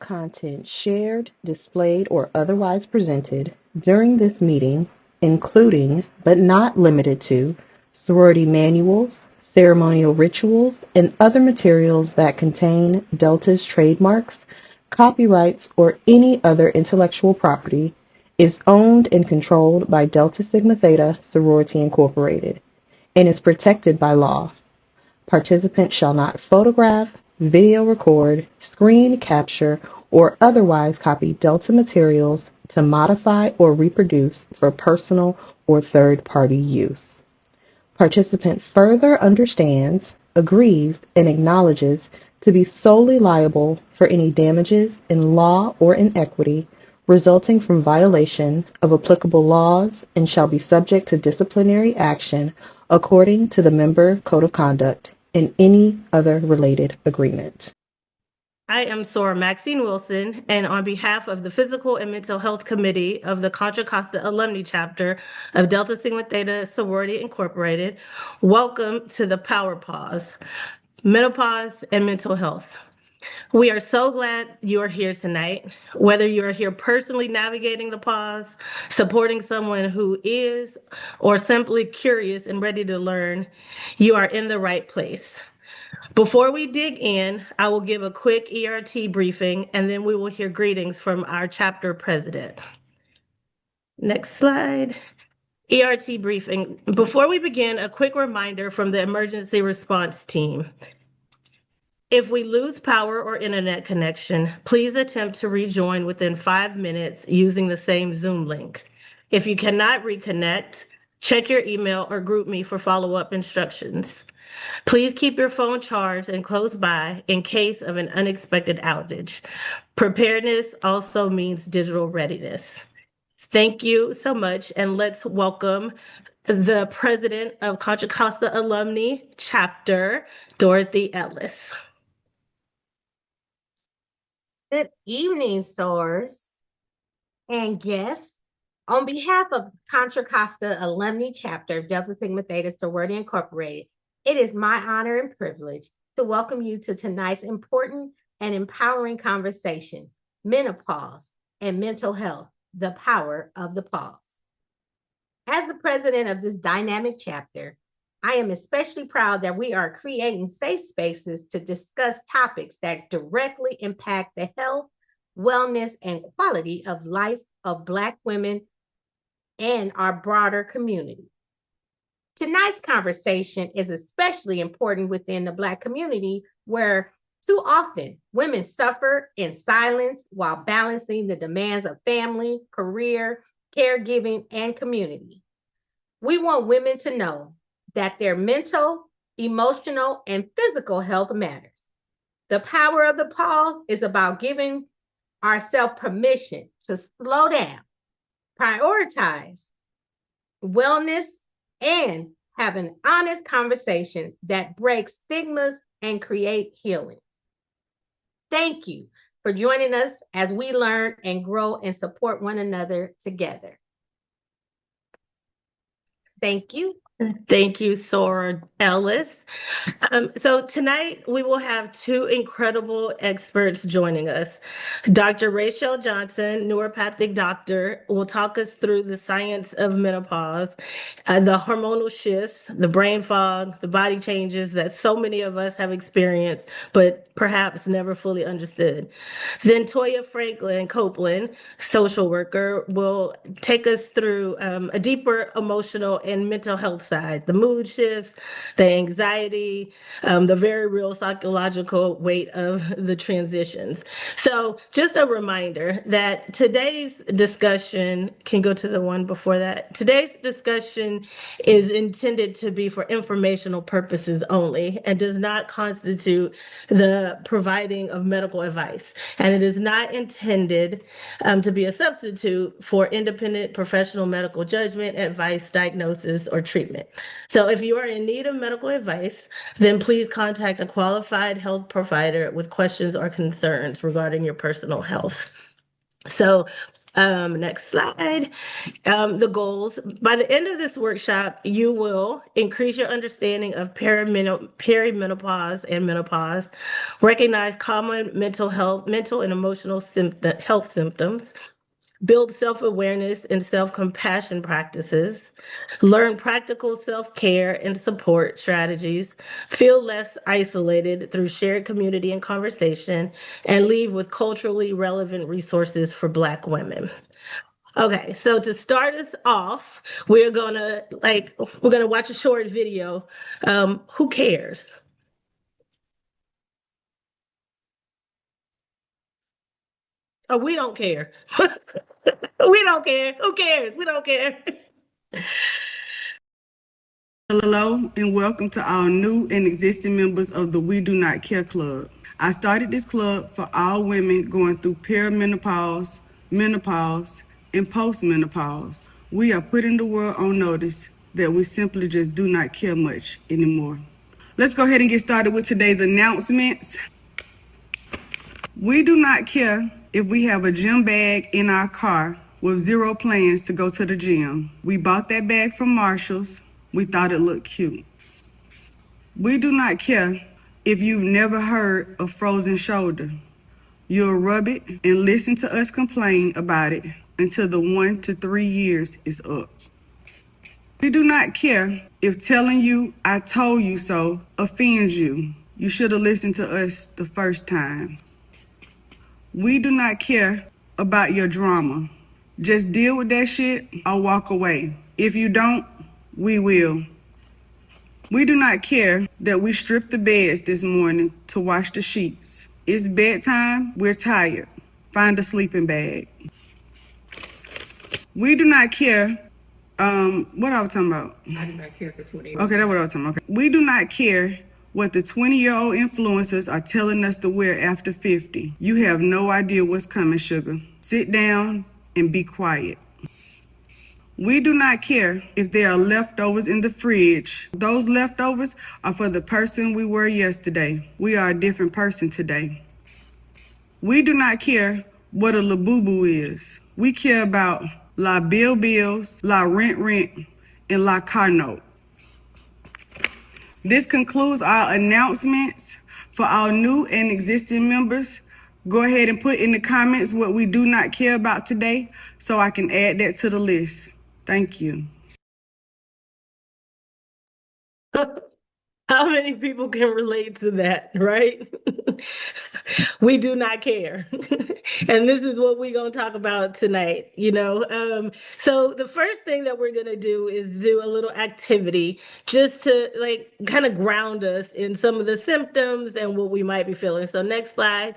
content shared, displayed, or otherwise presented during this meeting, including, but not limited to, sorority manuals, ceremonial rituals, and other materials that contain Delta's trademarks, copyrights, or any other intellectual property, is owned and controlled by Delta Sigma Theta Sorority Incorporated and is protected by law. Participants shall not photograph, video record, screen capture, or otherwise copy Delta materials to modify or reproduce for personal or third-party use. Participant further understands, agrees, and acknowledges to be solely liable for any damages in law or in equity resulting from violation of applicable laws and shall be subject to disciplinary action according to the member code of conduct and any other related agreement. I am Sora Maxine Wilson, and on behalf of the Physical and Mental Health Committee of the Contra Costa Alumni Chapter of Delta Sigma Theta Sorority Incorporated, welcome to the Power Pause, Menopause and Mental Health. We are so glad you are here tonight. Whether you are here personally navigating the pause, supporting someone who is, or simply curious and ready to learn, you are in the right place. Before we dig in, I will give a quick ERT briefing, and then we will hear greetings from our chapter president. Next slide. ERT briefing. Before we begin, a quick reminder from the emergency response team. If we lose power or internet connection, please attempt to rejoin within 5 minutes using the same Zoom link. If you cannot reconnect, check your email or group me for follow-up instructions. Please keep your phone charged and close by in case of an unexpected outage. Preparedness also means digital readiness. Thank you so much, and let's welcome the president of Contra Costa Alumni Chapter, Dorothy Ellis. Good evening, SOARs and guests. On behalf of Contra Costa Alumni Chapter of Delta Sigma Theta Sorority Incorporated, it is my honor and privilege to welcome you to tonight's important and empowering conversation, Menopause and Mental Health, the Power of the Pause. As the president of this dynamic chapter, I am especially proud that we are creating safe spaces to discuss topics that directly impact the health, wellness, and quality of life of Black women and our broader community. Tonight's conversation is especially important within the Black community, where too often women suffer in silence while balancing the demands of family, career, caregiving, and community. We want women to know that their mental, emotional, and physical health matters. The power of the pause is about giving ourselves permission to slow down, prioritize wellness, and have an honest conversation that breaks stigmas and create healing. Thank you for joining us as we learn and grow and support one another together. Thank you. Thank you, Sora Ellis. So tonight we will have two incredible experts joining us. Dr. Rachelle Johnson, Naturopathic Doctor, will talk us through the science of menopause, the hormonal shifts, the brain fog, the body changes that so many of us have experienced, but perhaps never fully understood. Then Toyia Franklin Copeland, social worker, will take us through a deeper emotional and mental health side, the mood shifts, the anxiety, the very real psychological weight of the transitions. So just a reminder that today's discussion, can go to the one before that. Today's discussion is intended to be for informational purposes only and does not constitute the providing of medical advice. And it is not intended to be a substitute for independent professional medical judgment, advice, diagnosis, or treatment. So if you are in need of medical advice, then please contact a qualified health provider with questions or concerns regarding your personal health. So Next slide. The goals. By the end of this workshop, you will increase your understanding of perimenopause and menopause, recognize common mental and emotional health symptoms, build self-awareness and self-compassion practices, learn practical self-care and support strategies, feel less isolated through shared community and conversation, and leave with culturally relevant resources for Black women. Okay, so to start us off, we're gonna watch a short video. Who cares? Oh, we don't care. We don't care. Who cares? We don't care. Hello and welcome to our new and existing members of the We Do Not Care Club. I started this club for all women going through perimenopause, menopause, and postmenopause. We are putting the world on notice that we simply just do not care much anymore. Let's go ahead and get started with today's announcements. We do not care if we have a gym bag in our car with zero plans to go to the gym. We bought that bag from Marshall's. We thought it looked cute. We do not care if you've never heard of frozen shoulder. You'll rub it and listen to us complain about it until the 1 to 3 years is up. We do not care if telling you I told you so offends you. You should have listened to us the first time. We do not care about your drama. Just deal with that shit or walk away. If you don't, we will. We do not care that we stripped the beds this morning to wash the sheets. It's bedtime, we're tired. Find a sleeping bag. We do not care. What I was talking about? I do not care for 20 years. Okay, that's what I was talking about. Okay. We do not care what the 20-year-old influencers are telling us to wear after 50. You have no idea what's coming, sugar. Sit down and be quiet. We do not care if there are leftovers in the fridge. Those leftovers are for the person we were yesterday. We are a different person today. We do not care what a labubu is. We care about la bills, la rent, and la car note. This concludes our announcements. For our new and existing members, go ahead and put in the comments what we do not care about today so I can add that to the list. Thank you. How many people can relate to that, right? We do not care. And this is what we're going to talk about tonight, you know? So the first thing that we're going to do is do a little activity just to like kind of ground us in some of the symptoms and what we might be feeling. So next slide.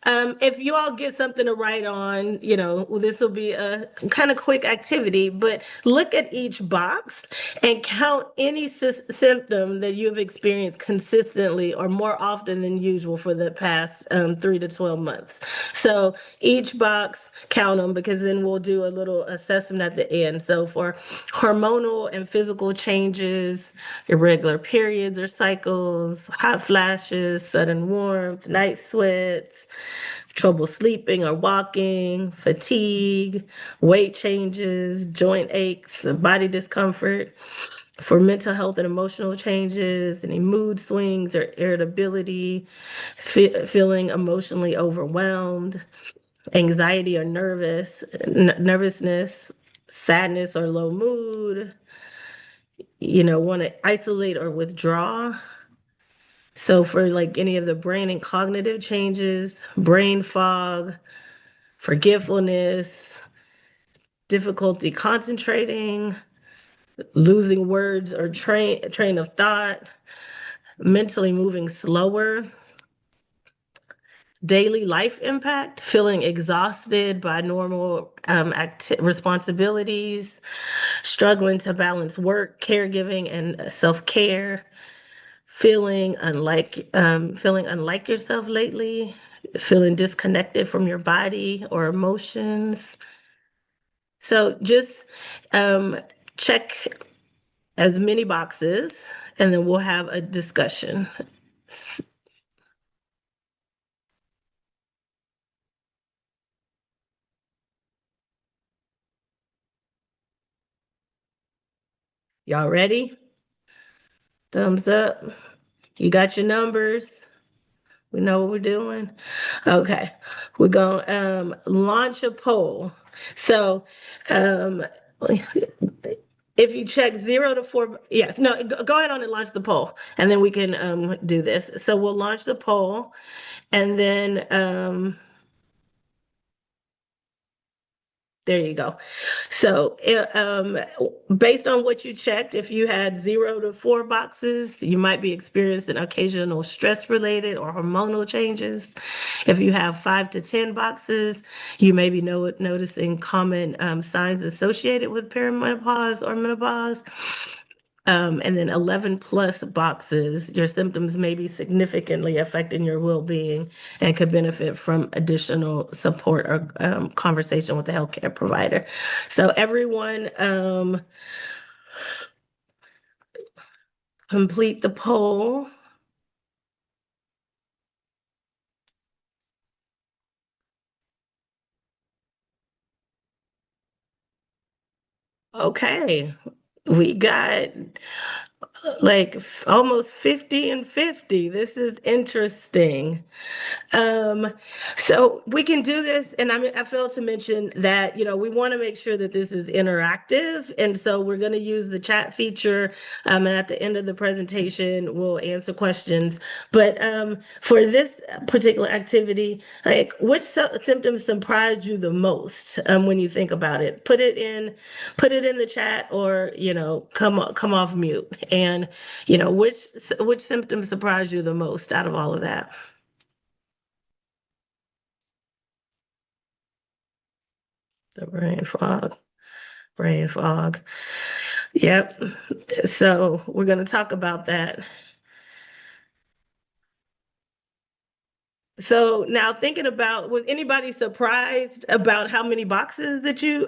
If you all get something to write on, you know, this will be a kind of quick activity, but look at each box and count any symptom that you've experienced consistently or more often than usual for the past 3 to 12 months. So each box, count them, because then we'll do a little assessment at the end. So for hormonal and physical changes, irregular periods or cycles, hot flashes, sudden warmth, night sweats, trouble sleeping or walking, fatigue, weight changes, joint aches, body discomfort. For mental health and emotional changes, any mood swings or irritability, feeling emotionally overwhelmed, anxiety or nervousness, sadness or low mood, you know, want to isolate or withdraw. So for like any of the brain and cognitive changes, brain fog, forgetfulness, difficulty concentrating, losing words or train of thought, mentally moving slower, daily life impact, feeling exhausted by normal responsibilities, struggling to balance work, caregiving, and self-care, feeling unlike yourself lately, feeling disconnected from your body or emotions. So just check as many boxes, and then we'll have a discussion. Y'all ready? Thumbs up. You got your numbers. We know what we're doing. Okay. We're going to launch a poll. So, if you check 0 to 4, yes, no, go ahead on and launch the poll, and then we can do this. So we'll launch the poll, and then there you go. So, based on what you checked, if you had 0 to 4 boxes, you might be experiencing occasional stress-related or hormonal changes. If you have 5 to 10 boxes, you may be noticing common signs associated with perimenopause or menopause. And then 11 plus boxes, your symptoms may be significantly affecting your well-being and could benefit from additional support or conversation with a healthcare provider. So everyone complete the poll. Okay, we got like almost 50 and 50. This is interesting. Um, so we can do this, and I failed to mention that, we want to make sure that this is interactive, and so we're going to use the chat feature, and at the end of the presentation, we'll answer questions. But for this particular activity, like, which symptoms surprised you the most when you think about it? Put it in the chat, or come off mute, and which symptoms surprised you the most out of all of that? The brain fog. Brain fog. Yep. So we're going to talk about that. So now thinking about, was anybody surprised about how many boxes that you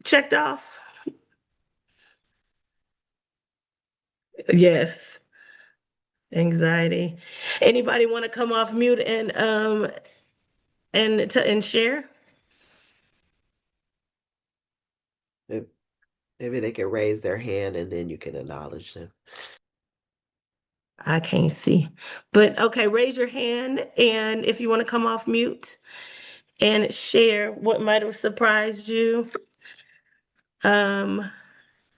checked off? Yes. Anxiety. Anybody want to come off mute and share? Maybe they can raise their hand and then you can acknowledge them. I can't see. But okay, raise your hand, and if you want to come off mute and share what might have surprised you the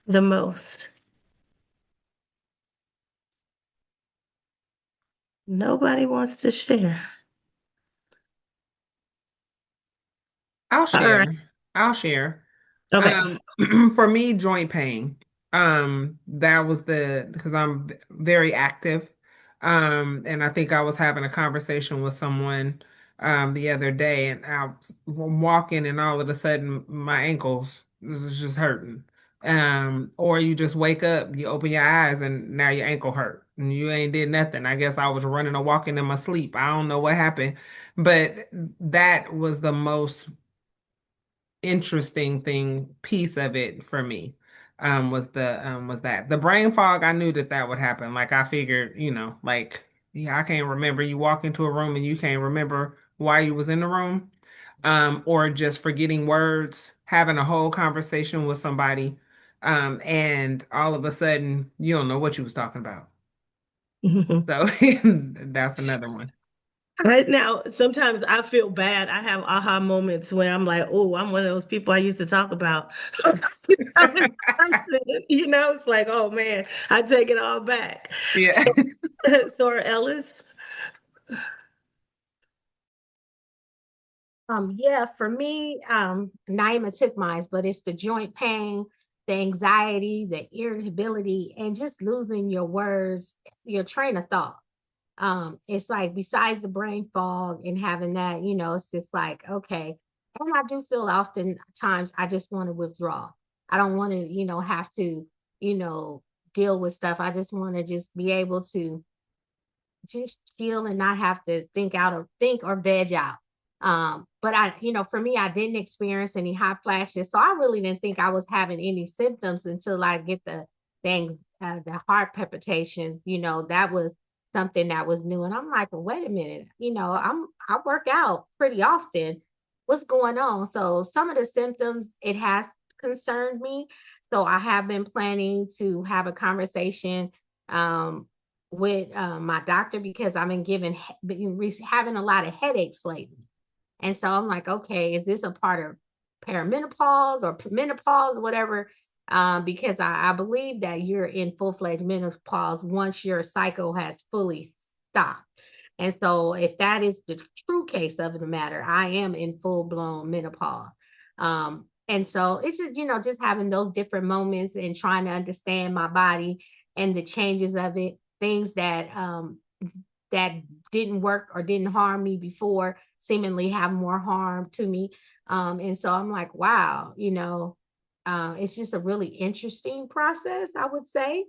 most. Nobody wants to share. I'll All share. right. I'll share. Okay. For me, joint pain. That was because I'm very active. And I think I was having a conversation with someone the other day, and I'm walking, and all of a sudden my ankles is just hurting. Or you just wake up, you open your eyes, and now your ankle hurt, and you ain't did nothing. I guess I was running or walking in my sleep. I don't know what happened, but that was the most interesting piece of it for me. Was that the brain fog. I knew that would happen. Like, I figured, like, yeah, I can't remember. You walk into a room and you can't remember why you was in the room, or just forgetting words, having a whole conversation with somebody, and all of a sudden you don't know what you was talking about. So that's another one. Right now, sometimes I feel bad. I have aha moments when I'm like, oh, I'm one of those people I used to talk about. It's like, oh man, I take it all back. Yeah. So, Sora Ellis. Yeah, for me, Naima took mine, but it's the joint pain, the anxiety, the irritability, and just losing your words, your train of thought. It's like, besides the brain fog and having that, it's just like, okay. And I do feel often times I just want to withdraw. I don't want to, have to, deal with stuff. I just want to just be able to just chill and not have to think or veg out. But for me, I didn't experience any hot flashes, so I really didn't think I was having any symptoms until I get the heart palpitation. That was something that was new, and I'm like, well, wait a minute, I work out pretty often. What's going on? So some of the symptoms, it has concerned me. So I have been planning to have a conversation with my doctor, because I've been having a lot of headaches lately. And so I'm like, okay, is this a part of perimenopause or menopause, whatever? Because I believe that you're in full-fledged menopause once your cycle has fully stopped. And so if that is the true case of the matter, I am in full-blown menopause. And so it's just, just having those different moments and trying to understand my body and the changes of it, things that didn't work or didn't harm me before seemingly have more harm to me. And so I'm like, wow, it's just a really interesting process, I would say.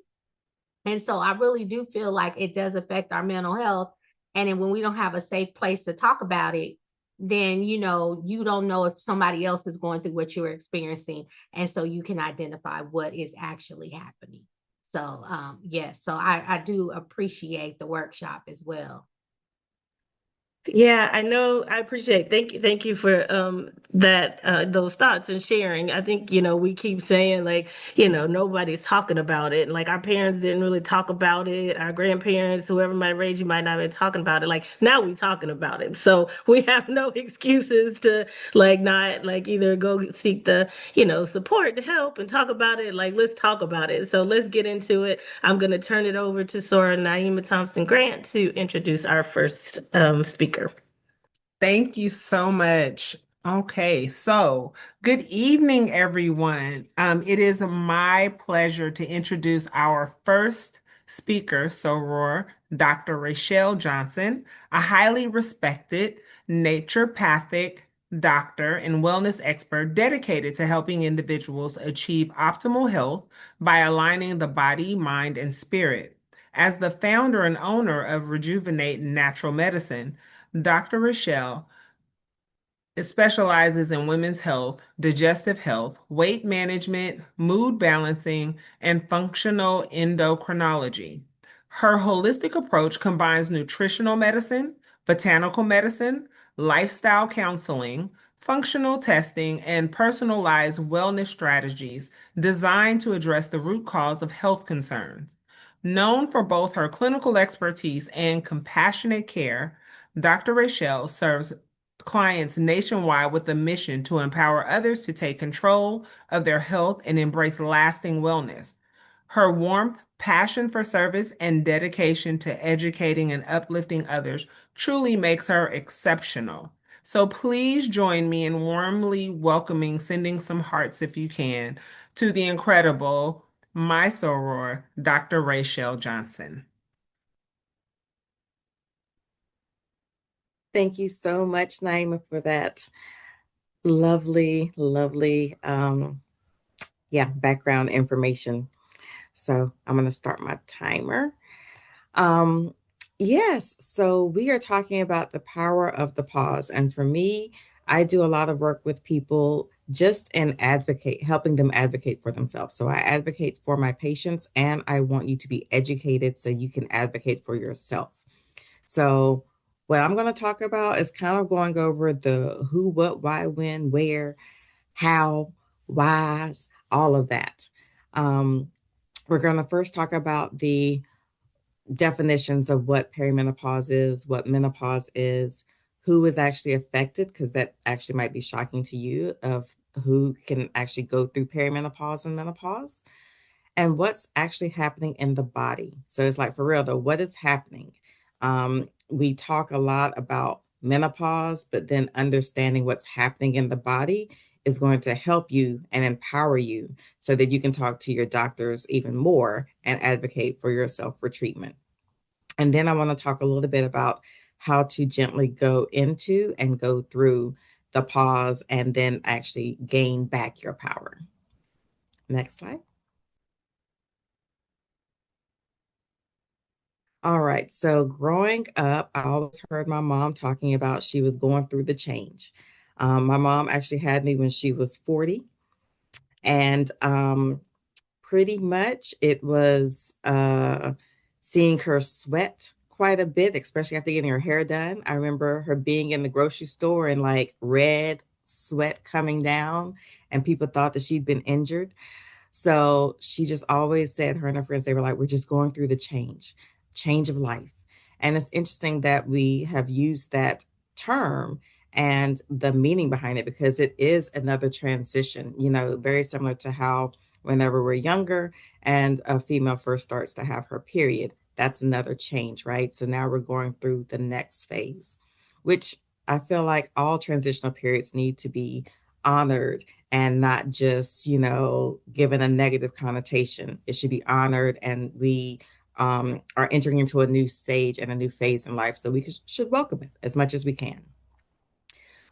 And so I really do feel like it does affect our mental health. And then when we don't have a safe place to talk about it, then, you don't know if somebody else is going through what you're experiencing. And so you can identify what is actually happening. So, yes, so I do appreciate the workshop as well. Yeah, I know. I appreciate. Thank you for that those thoughts and sharing. I think we keep saying like nobody's talking about it. Like our parents didn't really talk about it. Our grandparents, whoever might raise you, might not have been talking about it. Like now we talking about it. So we have no excuses to like not like either go seek the support to help and talk about it. Like let's talk about it. So let's get into it. I'm gonna turn it over to Sora Naima Thompson Grant to introduce our first speaker. Thank you so much. Okay, so good evening, everyone. It is my pleasure to introduce our first speaker, Soror, Dr. Rachelle Johnson, a highly respected naturopathic doctor and wellness expert dedicated to helping individuals achieve optimal health by aligning the body, mind, and spirit. As the founder and owner of Rejuvenate Natural Medicine, Dr. Rachelle specializes in women's health, digestive health, weight management, mood balancing, and functional endocrinology. Her holistic approach combines nutritional medicine, botanical medicine, lifestyle counseling, functional testing, and personalized wellness strategies designed to address the root cause of health concerns. Known for both her clinical expertise and compassionate care, Dr. Rachelle serves clients nationwide with a mission to empower others to take control of their health and embrace lasting wellness. Her warmth, passion for service, and dedication to educating and uplifting others truly makes her exceptional. So please join me in warmly welcoming, sending some hearts if you can, to the incredible, my soror, Dr. Rachelle Johnson. Thank you so much, Naima, for that lovely, lovely, background information. So I'm going to start my timer. Yes, so we are talking about the power of the pause. And for me, I do a lot of work with people just in helping them advocate for themselves. So I advocate for my patients, and I want you to be educated so you can advocate for yourself. So what I'm going to talk about is kind of going over the who, what, why, when, where, how, whys, all of that. We're going to first talk about the definitions of what perimenopause is, what menopause is, who is actually affected, because that actually might be shocking to you, of who can actually go through perimenopause and menopause, and what's actually happening in the body. So it's like, for real though, what is happening? We talk a lot about menopause, but then understanding what's happening in the body is going to help you and empower you so that you can talk to your doctors even more and advocate for yourself for treatment. And then I want to talk a little bit about how to gently go into and go through the pause and then actually gain back your power. Next slide. All right. So growing up, I always heard my mom talking about she was going through the change. My mom actually had me when she was 40. And pretty much it was seeing her sweat quite a bit, especially after getting her hair done. I remember her being in the grocery store and like red sweat coming down, and people thought that she'd been injured. So she just always said, her and her friends, they were like, we're just going through the change of life. And it's interesting that we have used that term and the meaning behind it, because it is another transition, very similar to how whenever we're younger and a female first starts to have her period, that's another change, right? So now we're going through the next phase, which I feel like all transitional periods need to be honored and not just, given a negative connotation. It should be honored, and we are entering into a new stage and a new phase in life. So we should welcome it as much as we can.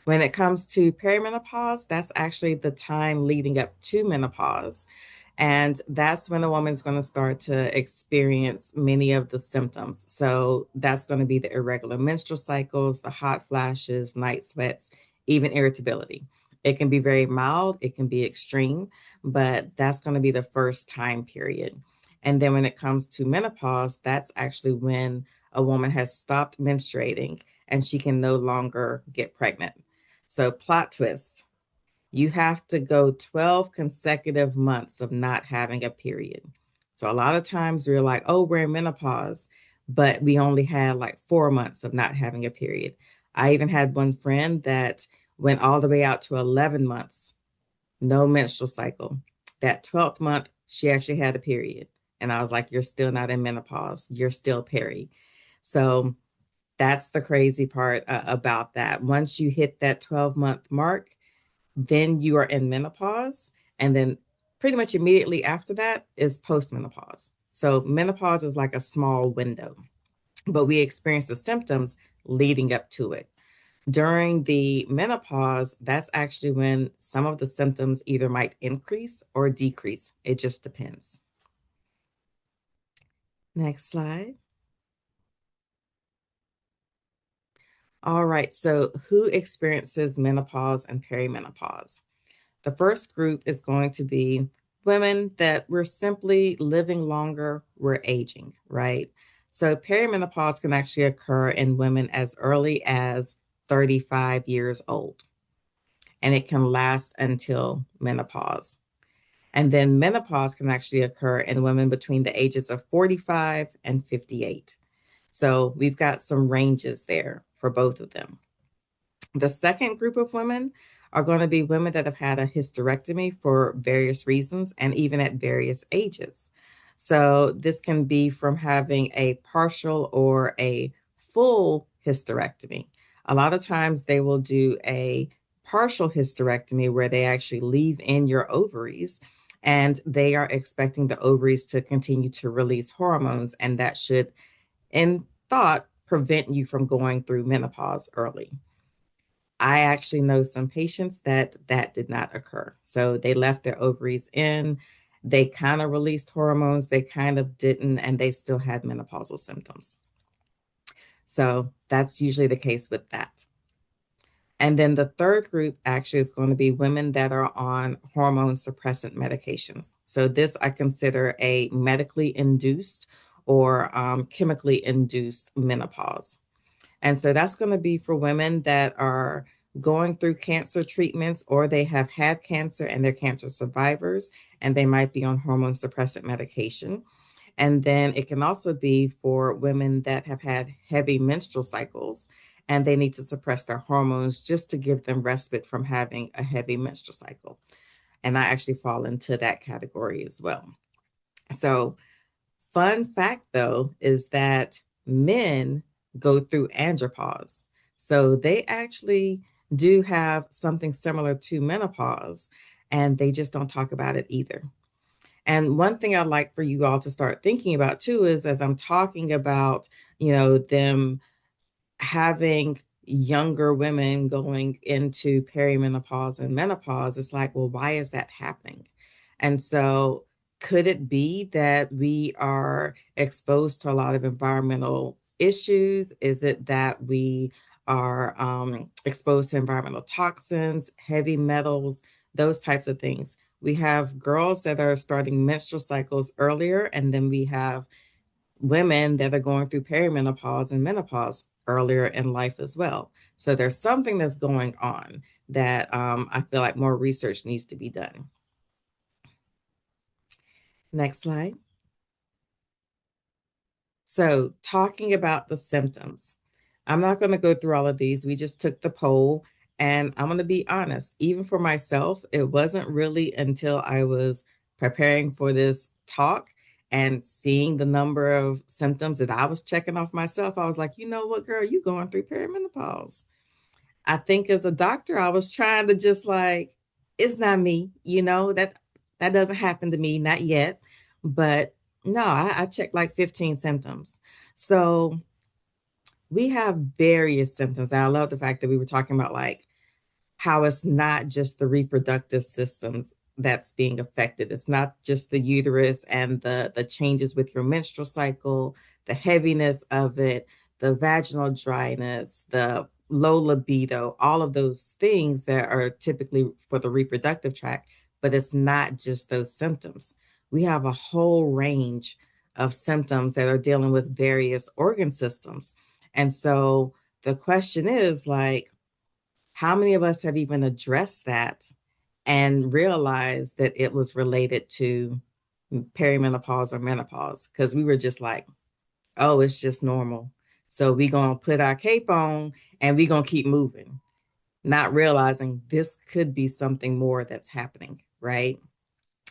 When it comes to perimenopause, that's actually the time leading up to menopause. And that's when a woman's going to start to experience many of the symptoms. So that's going to be the irregular menstrual cycles, the hot flashes, night sweats, even irritability. It can be very mild, it can be extreme, but that's going to be the first time period. And then when it comes to menopause, that's actually when a woman has stopped menstruating and she can no longer get pregnant. So, plot twist, you have to go 12 consecutive months of not having a period. So, a lot of times we're like, oh, we're in menopause, but we only had like 4 months of not having a period. I even had one friend that went all the way out to 11 months, no menstrual cycle. That 12th month, she actually had a period. And I was like, you're still not in menopause. You're still peri. So, that's the crazy part about that. Once you hit that 12-month mark, then you are in menopause. And then pretty much immediately after that is postmenopause. So menopause is like a small window, but we experience the symptoms leading up to it. During the menopause, that's actually when some of the symptoms either might increase or decrease. It just depends. Next slide. All right, so who experiences menopause and perimenopause? The first group is going to be women that we're simply living longer, we're aging, right? So perimenopause can actually occur in women as early as 35 years old, and it can last until menopause. And then menopause can actually occur in women between the ages of 45 and 58. So we've got some ranges there for both of them. The second group of women are going to be women that have had a hysterectomy for various reasons and even at various ages. So this can be from having a partial or a full hysterectomy. A lot of times they will do a partial hysterectomy where they actually leave in your ovaries, and they are expecting the ovaries to continue to release hormones, and that should, in thought, prevent you from going through menopause early. I actually know some patients that did not occur. So they left their ovaries in, they kind of released hormones, they kind of didn't, and they still had menopausal symptoms. So that's usually the case with that. And then the third group actually is going to be women that are on hormone suppressant medications. So this I consider a medically induced or chemically induced menopause. And so that's going to be for women that are going through cancer treatments, or they have had cancer and they're cancer survivors, and they might be on hormone suppressant medication. And then it can also be for women that have had heavy menstrual cycles and they need to suppress their hormones just to give them respite from having a heavy menstrual cycle. And I actually fall into that category as well. So, fun fact though is that men go through andropause. So they actually do have something similar to menopause, and they just don't talk about it either. And one thing I'd like for you all to start thinking about too is, as I'm talking about, them having younger women going into perimenopause and menopause, it's like, well, why is that happening? And so could it be that we are exposed to a lot of environmental issues? Is it that we are exposed to environmental toxins, heavy metals, those types of things? We have girls that are starting menstrual cycles earlier, and then we have women that are going through perimenopause and menopause earlier in life as well. So there's something that's going on that I feel like more research needs to be done. Next slide. So talking about the symptoms, I'm not going to go through all of these. We just took the poll, and I'm going to be honest, even for myself, it wasn't really until I was preparing for this talk and seeing the number of symptoms that I was checking off myself. I was like, you know what, girl, you going through perimenopause. I think as a doctor, I was trying to just like, it's not me, that doesn't happen to me, not yet. But no, I checked like 15 symptoms. So we have various symptoms. And I love the fact that we were talking about like how it's not just the reproductive systems that's being affected. It's not just the uterus and the changes with your menstrual cycle, the heaviness of it, the vaginal dryness, the low libido, all of those things that are typically for the reproductive tract, but it's not just those symptoms. We have a whole range of symptoms that are dealing with various organ systems. And so the question is like, how many of us have even addressed that and realized that it was related to perimenopause or menopause? Because we were just like, oh, it's just normal. So we going to put our cape on and we going to keep moving, not realizing this could be something more that's happening, right?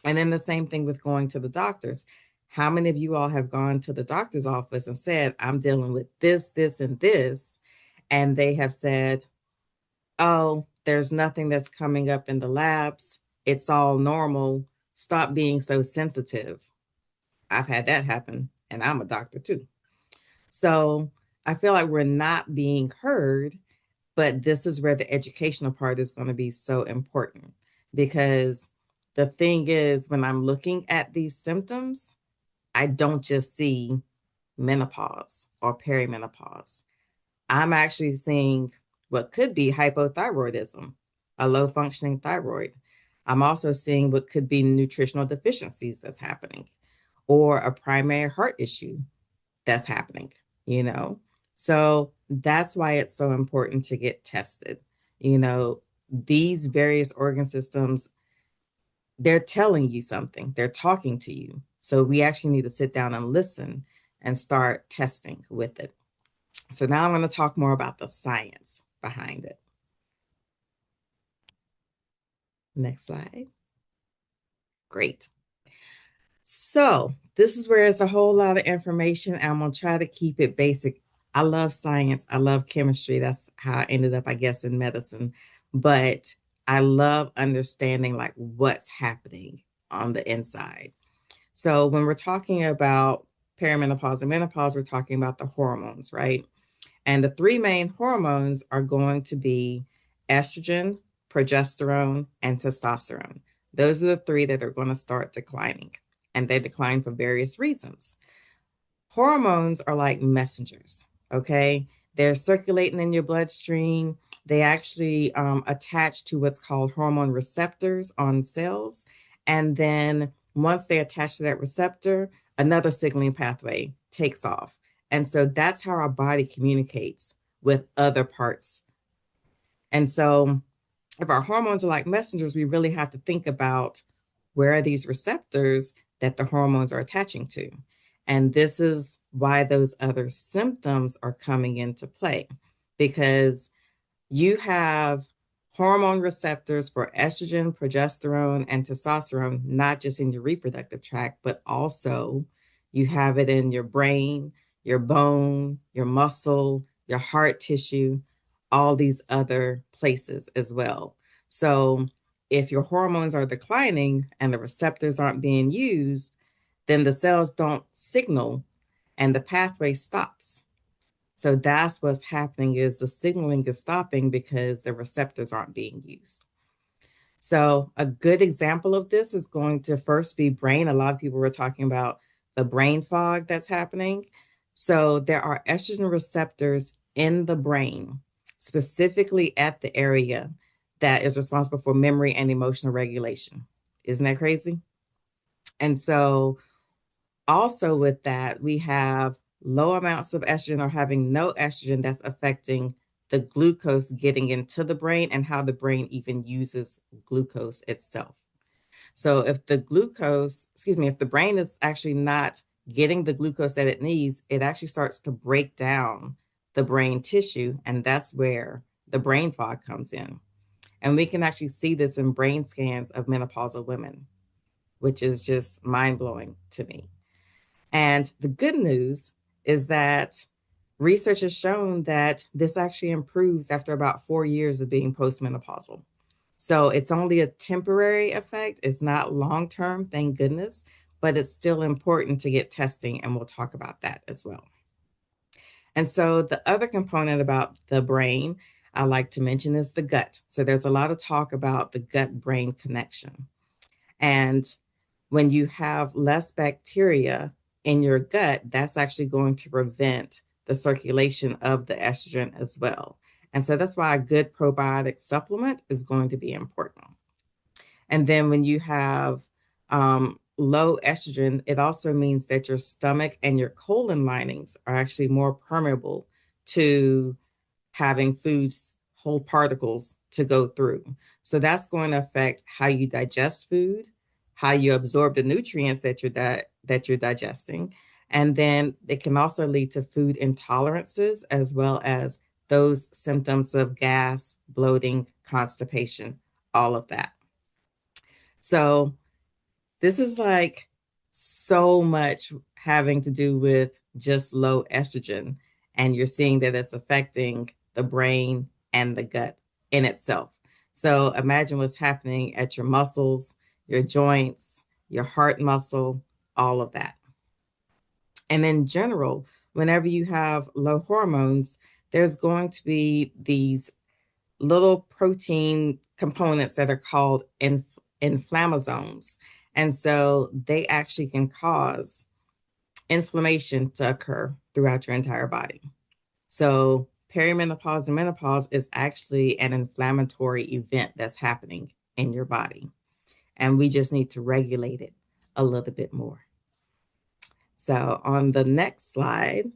And then the same thing with going to the doctors. How many of you all have gone to the doctor's office and said, I'm dealing with this, this, and this? And they have said, oh, there's nothing that's coming up in the labs. It's all normal. Stop being so sensitive. I've had that happen, and I'm a doctor too. So I feel like we're not being heard, but this is where the educational part is going to be so important, because the thing is, when I'm looking at these symptoms, I don't just see menopause or perimenopause. I'm actually seeing what could be hypothyroidism, a low functioning thyroid. I'm also seeing what could be nutritional deficiencies that's happening, or a primary heart issue that's happening, you know? So that's why it's so important to get tested. These various organ systems, they're telling you something, they're talking to you. So we actually need to sit down and listen and start testing with it. So now I'm going to talk more about the science behind it. Next slide. Great. So this is where it's a whole lot of information. I'm going to try to keep it basic. I love science. I love chemistry. That's how I ended up, I guess, in medicine. But I love understanding like what's happening on the inside. So when we're talking about perimenopause and menopause, we're talking about the hormones, right? And the three main hormones are going to be estrogen, progesterone, and testosterone. Those are the three that are going to start declining, and they decline for various reasons. Hormones are like messengers, okay? They're circulating in your bloodstream. They actually attach to what's called hormone receptors on cells. And then once they attach to that receptor, another signaling pathway takes off. And so that's how our body communicates with other parts. And so if our hormones are like messengers, we really have to think about where are these receptors that the hormones are attaching to. And this is why those other symptoms are coming into play, because you have hormone receptors for estrogen, progesterone, and testosterone, not just in your reproductive tract, but also you have it in your brain, your bone, your muscle, your heart tissue, all these other places as well. So if your hormones are declining and the receptors aren't being used, then the cells don't signal and the pathway stops. So that's what's happening, is the signaling is stopping because the receptors aren't being used. So a good example of this is going to first be brain. A lot of people were talking about the brain fog that's happening. So there are estrogen receptors in the brain, specifically at the area that is responsible for memory and emotional regulation. Isn't that crazy? And so also with that, we have low amounts of estrogen or having no estrogen that's affecting the glucose getting into the brain and how the brain even uses glucose itself. So if the brain is actually not getting the glucose that it needs, it actually starts to break down the brain tissue, and that's where the brain fog comes in. And we can actually see this in brain scans of menopausal women, which is just mind-blowing to me. And the good news is that research has shown that this actually improves after about 4 years of being postmenopausal. So it's only a temporary effect. It's not long-term, thank goodness, but it's still important to get testing, and we'll talk about that as well. And so the other component about the brain I like to mention is the gut. So there's a lot of talk about the gut-brain connection. And when you have less bacteria in your gut, that's actually going to prevent the circulation of the estrogen as well. And so that's why a good probiotic supplement is going to be important. And then when you have low estrogen, it also means that your stomach and your colon linings are actually more permeable to having foods, whole particles to go through. So that's going to affect how you digest food, how you absorb the nutrients that you're digesting. And then it can also lead to food intolerances, as well as those symptoms of gas, bloating, constipation, all of that. So this is like so much having to do with just low estrogen. And you're seeing that it's affecting the brain and the gut in itself. So imagine what's happening at your muscles, your joints, your heart muscle, all of that. And in general, whenever you have low hormones, there's going to be these little protein components that are called inflammasomes. And so they actually can cause inflammation to occur throughout your entire body. So perimenopause and menopause is actually an inflammatory event that's happening in your body. And we just need to regulate it a little bit more. So on the next slide,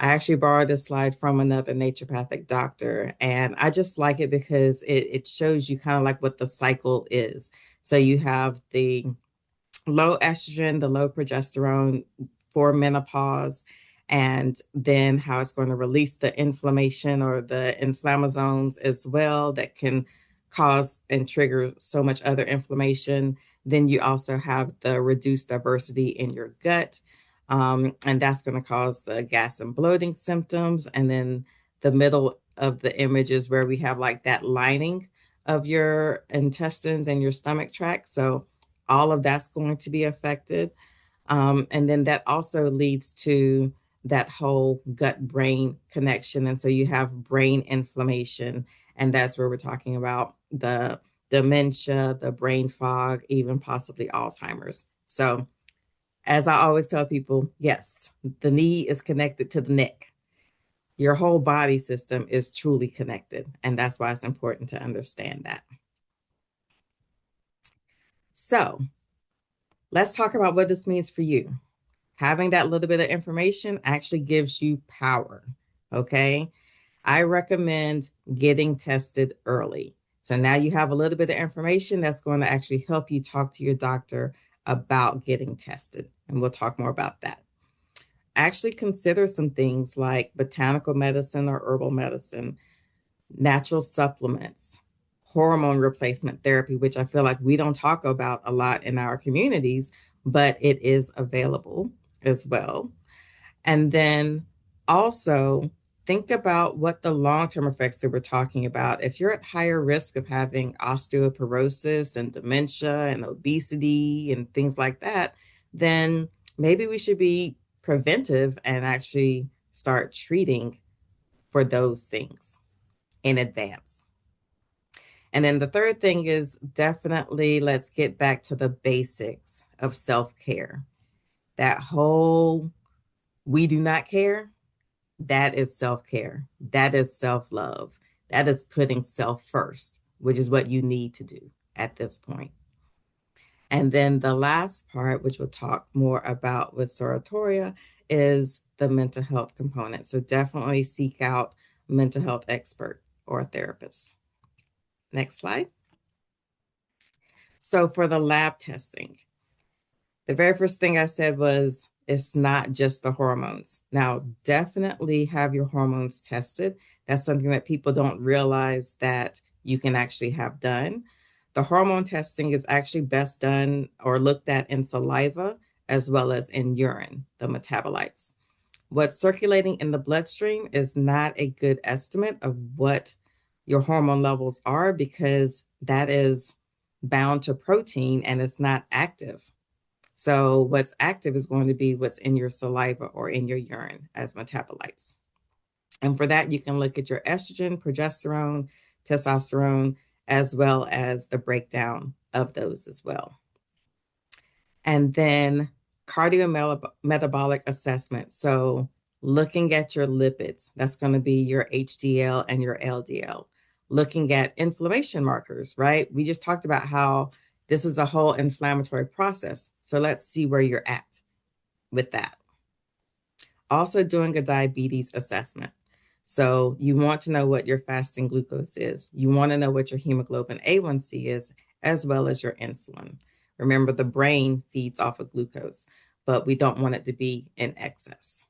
I actually borrowed this slide from another naturopathic doctor, and I just like it because it shows you kind of like what the cycle is. So you have the low estrogen, the low progesterone for menopause, and then how it's going to release the inflammation or the inflammasomes as well that can cause and trigger so much other inflammation. Then you also have the reduced diversity in your gut, and that's going to cause the gas and bloating symptoms. And then the middle of the image is where we have like that lining of your intestines and your stomach tract. So all of that's going to be affected. And then that also leads to that whole gut-brain connection. And so you have brain inflammation, and that's where we're talking about the dementia, the brain fog, even possibly Alzheimer's. So as I always tell people, yes, the knee is connected to the neck. Your whole body system is truly connected, and that's why it's important to understand that. So let's talk about what this means for you. Having that little bit of information actually gives you power, okay? I recommend getting tested early. So now you have a little bit of information that's going to actually help you talk to your doctor about getting tested. And we'll talk more about that. Actually consider some things like botanical medicine or herbal medicine, natural supplements, hormone replacement therapy, which I feel like we don't talk about a lot in our communities, but it is available as well. And then also think about what the long-term effects that we're talking about. If you're at higher risk of having osteoporosis and dementia and obesity and things like that, then maybe we should be preventive and actually start treating for those things in advance. And then the third thing is definitely let's get back to the basics of self-care. That whole we do not care, that is self-care. That is self-love. That is putting self first, which is what you need to do at this point. And then the last part, which we'll talk more about with Toyia, is the mental health component. So definitely seek out a mental health expert or a therapist. Next slide. So for the lab testing, the very first thing I said was it's not just the hormones. Now, definitely have your hormones tested. That's something that people don't realize that you can actually have done. The hormone testing is actually best done or looked at in saliva as well as in urine, the metabolites. What's circulating in the bloodstream is not a good estimate of what your hormone levels are because that is bound to protein and it's not active. So what's active is going to be what's in your saliva or in your urine as metabolites. And for that, you can look at your estrogen, progesterone, testosterone, as well as the breakdown of those as well. And then cardiometabolic assessment. So looking at your lipids, that's going to be your HDL and your LDL. Looking at inflammation markers, right? We just talked about how this is a whole inflammatory process. So let's see where you're at with that. Also doing a diabetes assessment. So you want to know what your fasting glucose is. You want to know what your hemoglobin A1C is, as well as your insulin. Remember, the brain feeds off of glucose, but we don't want it to be in excess.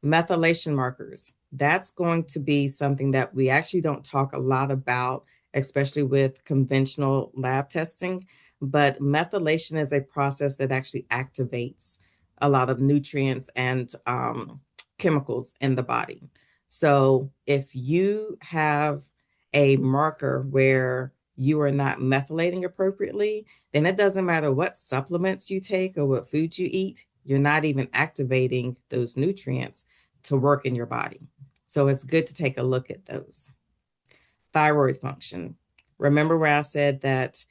Methylation markers. That's going to be something that we actually don't talk a lot about, especially with conventional lab testing. But methylation is a process that actually activates a lot of nutrients and chemicals in the body. So if you have a marker where you are not methylating appropriately, then it doesn't matter what supplements you take or what food you eat, you're not even activating those nutrients to work in your body. So it's good to take a look at those. Thyroid function. Remember where I said that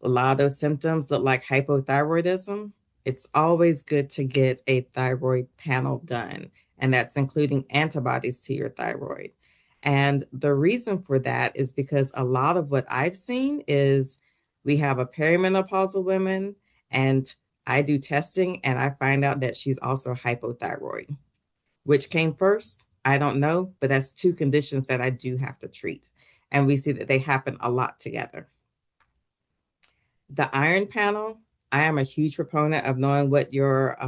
a lot of those symptoms look like hypothyroidism? It's always good to get a thyroid panel done, and that's including antibodies to your thyroid. And the reason for that is because a lot of what I've seen is we have a perimenopausal woman, and I do testing, and I find out that she's also hypothyroid. Which came first? I don't know, but that's two conditions that I do have to treat. And we see that they happen a lot together. The iron panel, I am a huge proponent of knowing what your,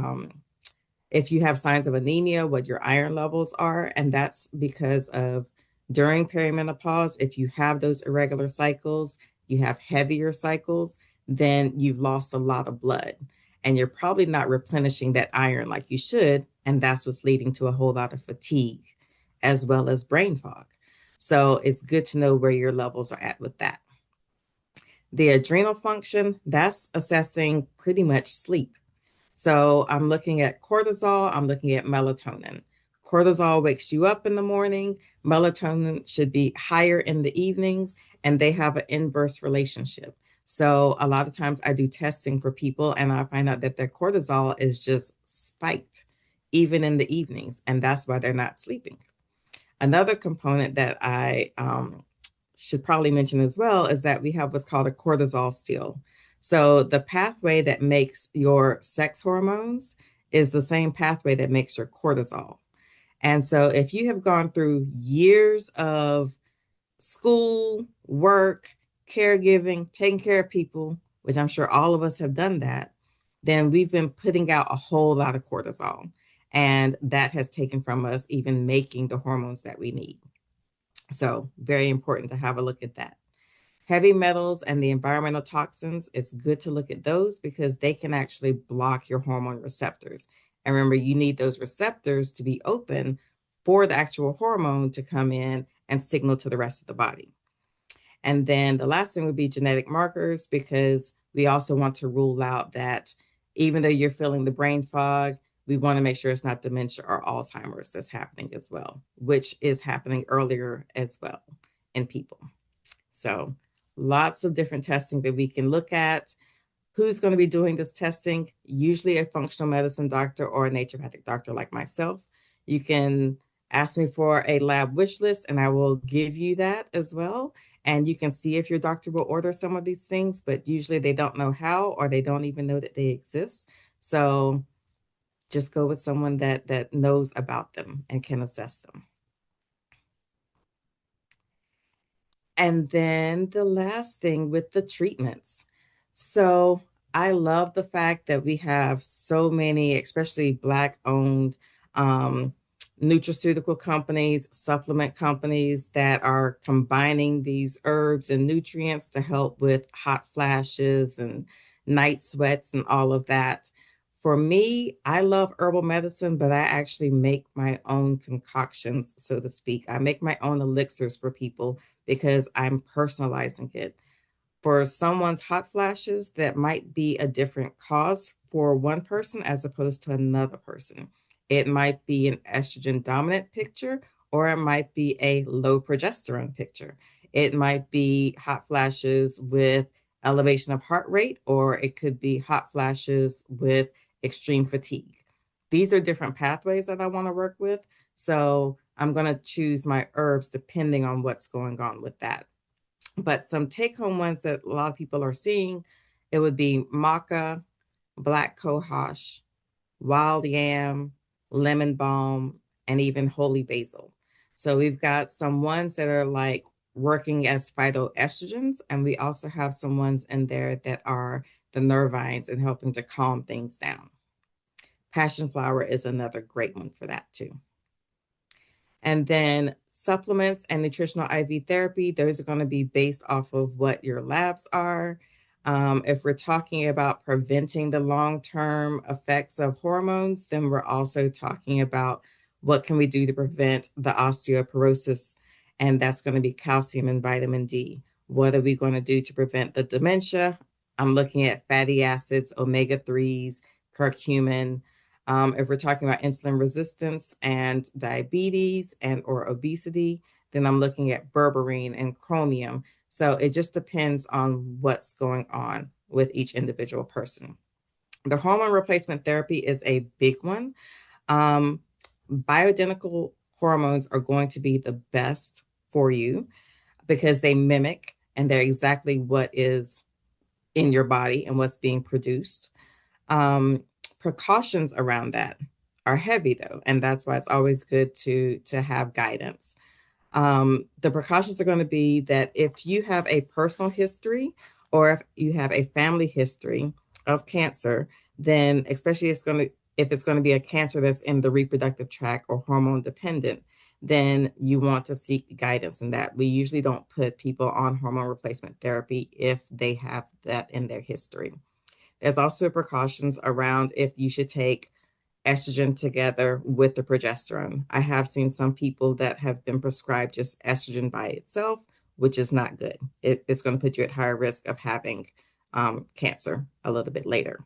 if you have signs of anemia, what your iron levels are. And that's because of during perimenopause, if you have those irregular cycles, you have heavier cycles, then you've lost a lot of blood. And you're probably not replenishing that iron like you should. And that's what's leading to a whole lot of fatigue as well as brain fog. So it's good to know where your levels are at with that. The adrenal function, that's assessing pretty much sleep. So I'm looking at cortisol, I'm looking at melatonin. Cortisol wakes you up in the morning, melatonin should be higher in the evenings, and they have an inverse relationship. So a lot of times I do testing for people and I find out that their cortisol is just spiked, even in the evenings, and that's why they're not sleeping. Another component that I should probably mention as well is that we have what's called a cortisol steal. So the pathway that makes your sex hormones is the same pathway that makes your cortisol. And so if you have gone through years of school, work, caregiving, taking care of people, which I'm sure all of us have done that, then we've been putting out a whole lot of cortisol. And that has taken from us even making the hormones that we need. So very important to have a look at that. Heavy metals and the environmental toxins, it's good to look at those because they can actually block your hormone receptors. And remember, you need those receptors to be open for the actual hormone to come in and signal to the rest of the body. And then the last thing would be genetic markers, because we also want to rule out that even though you're feeling the brain fog, we want to make sure it's not dementia or Alzheimer's that's happening as well, which is happening earlier as well in people. So lots of different testing that we can look at. Who's going to be doing this testing? Usually a functional medicine doctor or a naturopathic doctor like myself. You can ask me for a lab wish list and I will give you that as well. And you can see if your doctor will order some of these things, but usually they don't know how or they don't even know that they exist. So just go with someone that knows about them and can assess them. And then the last thing with the treatments. So I love the fact that we have so many, especially Black-owned nutraceutical companies, supplement companies that are combining these herbs and nutrients to help with hot flashes and night sweats and all of that. For me, I love herbal medicine, but I actually make my own concoctions, so to speak. I make my own elixirs for people because I'm personalizing it. For someone's hot flashes, that might be a different cause for one person as opposed to another person. It might be an estrogen dominant picture, or it might be a low progesterone picture. It might be hot flashes with elevation of heart rate, or it could be hot flashes with extreme fatigue. These are different pathways that I want to work with. So I'm going to choose my herbs depending on what's going on with that. But some take home ones that a lot of people are seeing, it would be maca, black cohosh, wild yam, lemon balm, and even holy basil. So we've got some ones that are like working as phytoestrogens, and we also have some ones in there that are the nervines and helping to calm things down. Passion flower is another great one for that too. And then supplements and nutritional IV therapy, those are going to be based off of what your labs are. If we're talking about preventing the long-term effects of hormones, then we're also talking about what can we do to prevent the osteoporosis, and that's going to be calcium and vitamin D. What are we going to do to prevent the dementia? I'm looking at fatty acids, omega-3s, curcumin. If we're talking about insulin resistance and diabetes and or obesity, then I'm looking at berberine and chromium. So it just depends on what's going on with each individual person. The hormone replacement therapy is a big one. Bioidentical hormones are going to be the best for you because they mimic and they're exactly what is in your body and what's being produced. Precautions around that are heavy though, and that's why it's always good to have guidance. The precautions are going to be that if you have a personal history or if you have a family history of cancer, then especially if it's going to be a cancer that's in the reproductive tract or hormone dependent, then you want to seek guidance in that. We usually don't put people on hormone replacement therapy if they have that in their history. There's also precautions around if you should take estrogen together with the progesterone. I have seen some people that have been prescribed just estrogen by itself, which is not good. It's going to put you at higher risk of having cancer a little bit later.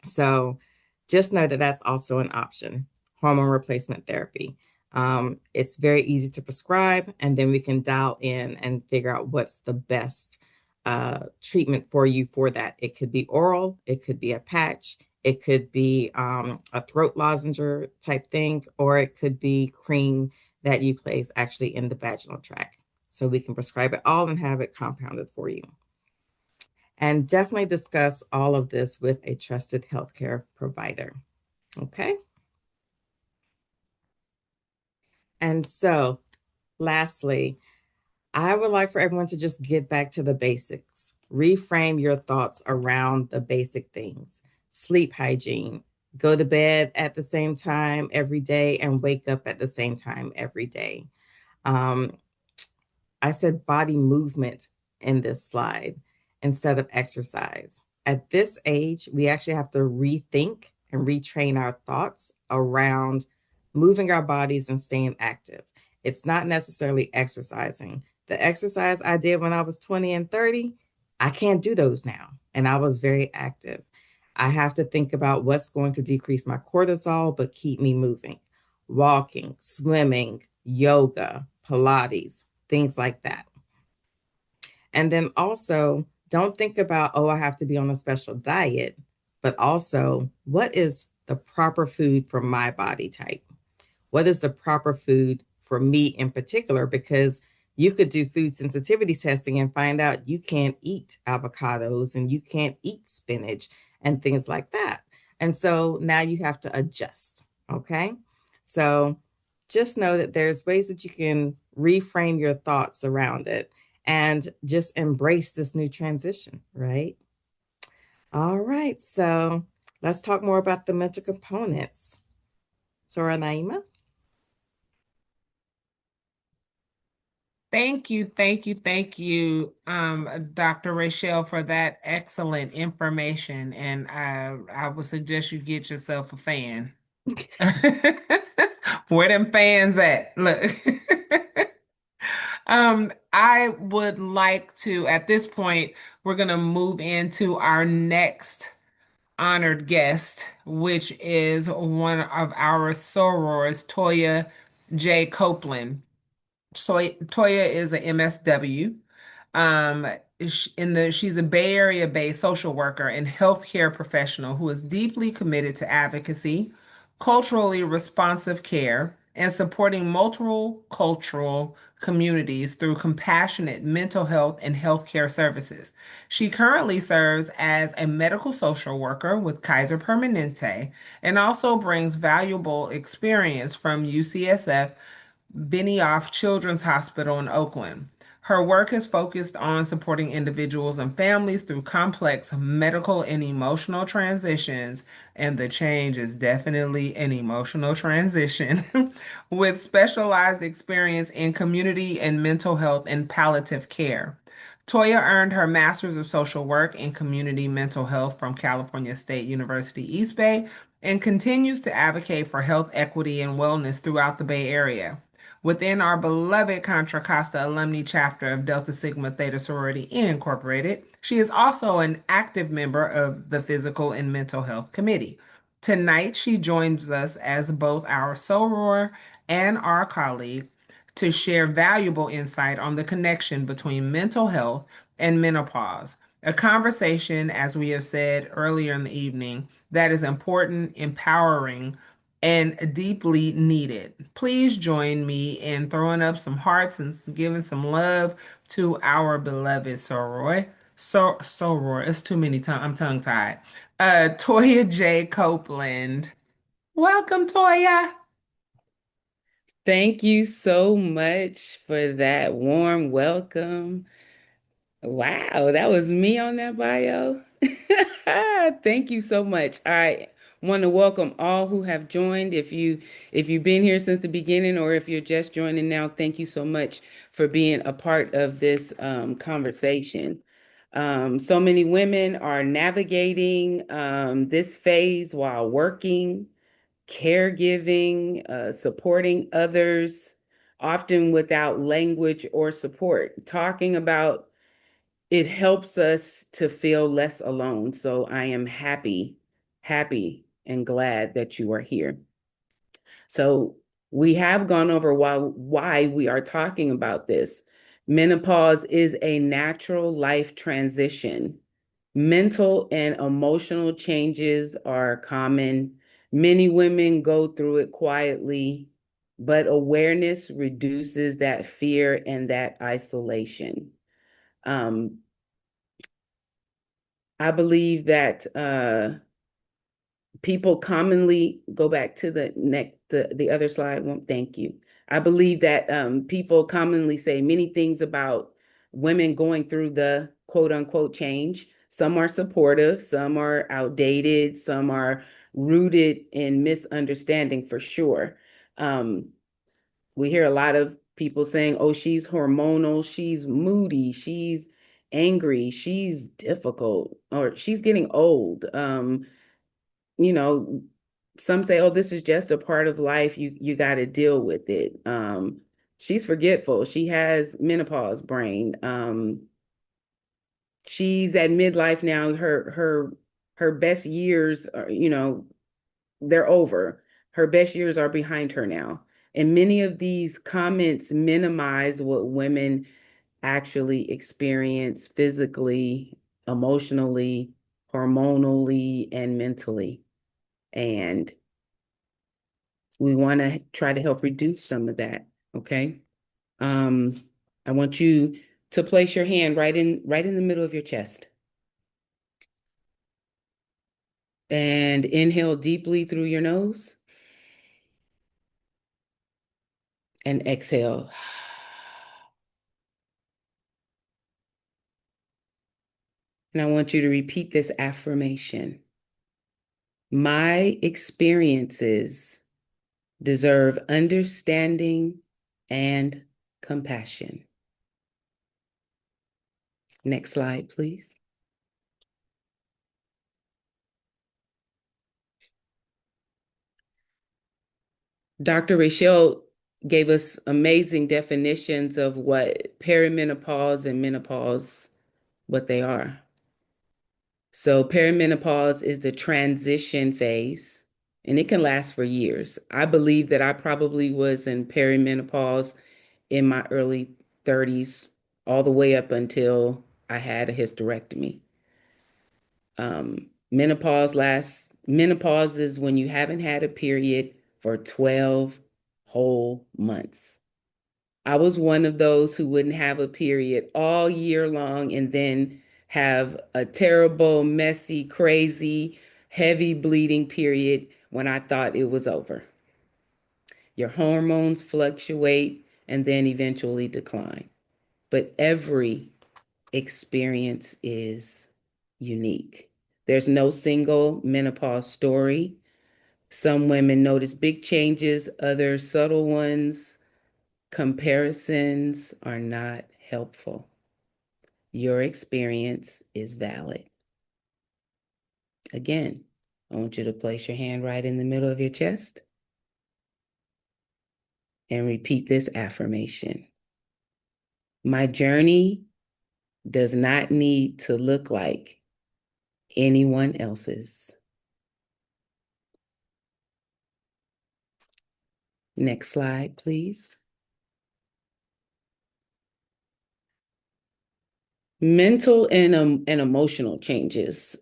So just know that that's also an option, hormone replacement therapy. It's very easy to prescribe, and then we can dial in and figure out what's the best treatment for you for that. It could be oral, it could be a patch, it could be a throat lozenge type thing, or it could be cream that you place actually in the vaginal tract. So we can prescribe it all and have it compounded for you. And definitely discuss all of this with a trusted healthcare provider. Okay. And so lastly, I would like for everyone to just get back to the basics. Reframe your thoughts around the basic things. Sleep hygiene. Go to bed at the same time every day and wake up at the same time every day. I said body movement in this slide instead of exercise. At this age, we actually have to rethink and retrain our thoughts around moving our bodies and staying active. It's not necessarily exercising. The exercise I did when I was 20 and 30, I can't do those now. And I was very active. I have to think about what's going to decrease my cortisol, but keep me moving. Walking, swimming, yoga, Pilates, things like that. And then also, don't think about, oh, I have to be on a special diet, but also, what is the proper food for my body type? What is the proper food for me in particular? Because you could do food sensitivity testing and find out you can't eat avocados and you can't eat spinach and things like that. And so now you have to adjust. Okay. So just know that there's ways that you can reframe your thoughts around it and just embrace this new transition, right? All right, so let's talk more about the mental components. Sora Naima? Thank you, Dr. Rachelle, for that excellent information. And I would suggest you get yourself a fan. Where them fans at? Look. I would like to, at this point, we're going to move into our next honored guest, which is one of our sorors, Toyia J. Copeland. Toyia is an MSW. Um, she's a Bay Area based social worker and healthcare professional who is deeply committed to advocacy, culturally responsive care, and supporting multiple cultural communities through compassionate mental health and healthcare services. She currently serves as a medical social worker with Kaiser Permanente and also brings valuable experience from UCSF Benioff Children's Hospital in Oakland. Her work is focused on supporting individuals and families through complex medical and emotional transitions, and the change is definitely an emotional transition, with specialized experience in community and mental health and palliative care. Toyia earned her Master's of Social Work in Community Mental Health from California State University East Bay and continues to advocate for health equity and wellness throughout the Bay Area. Within our beloved Contra Costa alumni chapter of Delta Sigma Theta Sorority Incorporated, she is also an active member of the Physical and Mental Health Committee. Tonight, she joins us as both our soror and our colleague to share valuable insight on the connection between mental health and menopause. A conversation, as we have said earlier in the evening, that is important, empowering, and deeply needed. Please join me in throwing up some hearts and giving some love to our beloved soror. Soror, it's too many tongue. I'm tongue tied. Toyia J. Copeland. Welcome, Toyia. Thank you so much for that warm welcome. Wow, that was me on that bio. Thank you so much. I want to welcome all who have joined. If you've been here since the beginning or if you're just joining now, thank you so much for being a part of this conversation. So many women are navigating this phase while working, caregiving, supporting others, often without language or support. Talking about it helps us to feel less alone. So I am happy and glad that you are here. So we have gone over why we are talking about this. Menopause is a natural life transition. Mental and emotional changes are common. Many women go through it quietly, but awareness reduces that fear and that isolation. I believe that people commonly go back to the other slide. Well, thank you. I believe that people commonly say many things about women going through the quote unquote change. Some are supportive, some are outdated, some are rooted in misunderstanding for sure. We hear a lot of people saying, oh, she's hormonal, she's moody, she's angry, she's difficult, or she's getting old. You know, some say, oh, this is just a part of life. You got to deal with it. She's forgetful. She has menopause brain. She's at midlife now. Her best years are, they're over. Her best years are behind her now. And many of these comments minimize what women actually experience physically, emotionally, hormonally, and mentally. And we want to try to help reduce some of that. Okay. I want you to place your hand right in the middle of your chest. And inhale deeply through your nose. And exhale. And I want you to repeat this affirmation. My experiences deserve understanding and compassion. Next slide, please. Dr. Rachelle gave us amazing definitions of what perimenopause and menopause, what they are. So perimenopause is the transition phase, and it can last for years. I believe that I probably was in perimenopause in my early 30s, all the way up until I had a hysterectomy. Menopause is when you haven't had a period for 12 whole months. I was one of those who wouldn't have a period all year long and then have a terrible, messy, crazy, heavy bleeding period when I thought it was over. Your hormones fluctuate and then eventually decline. But every experience is unique. There's no single menopause story. Some women notice big changes, others subtle ones. Comparisons are not helpful. Your experience is valid. Again, I want you to place your hand right in the middle of your chest and repeat this affirmation. My journey does not need to look like anyone else's. Next slide, please. Mental and emotional changes.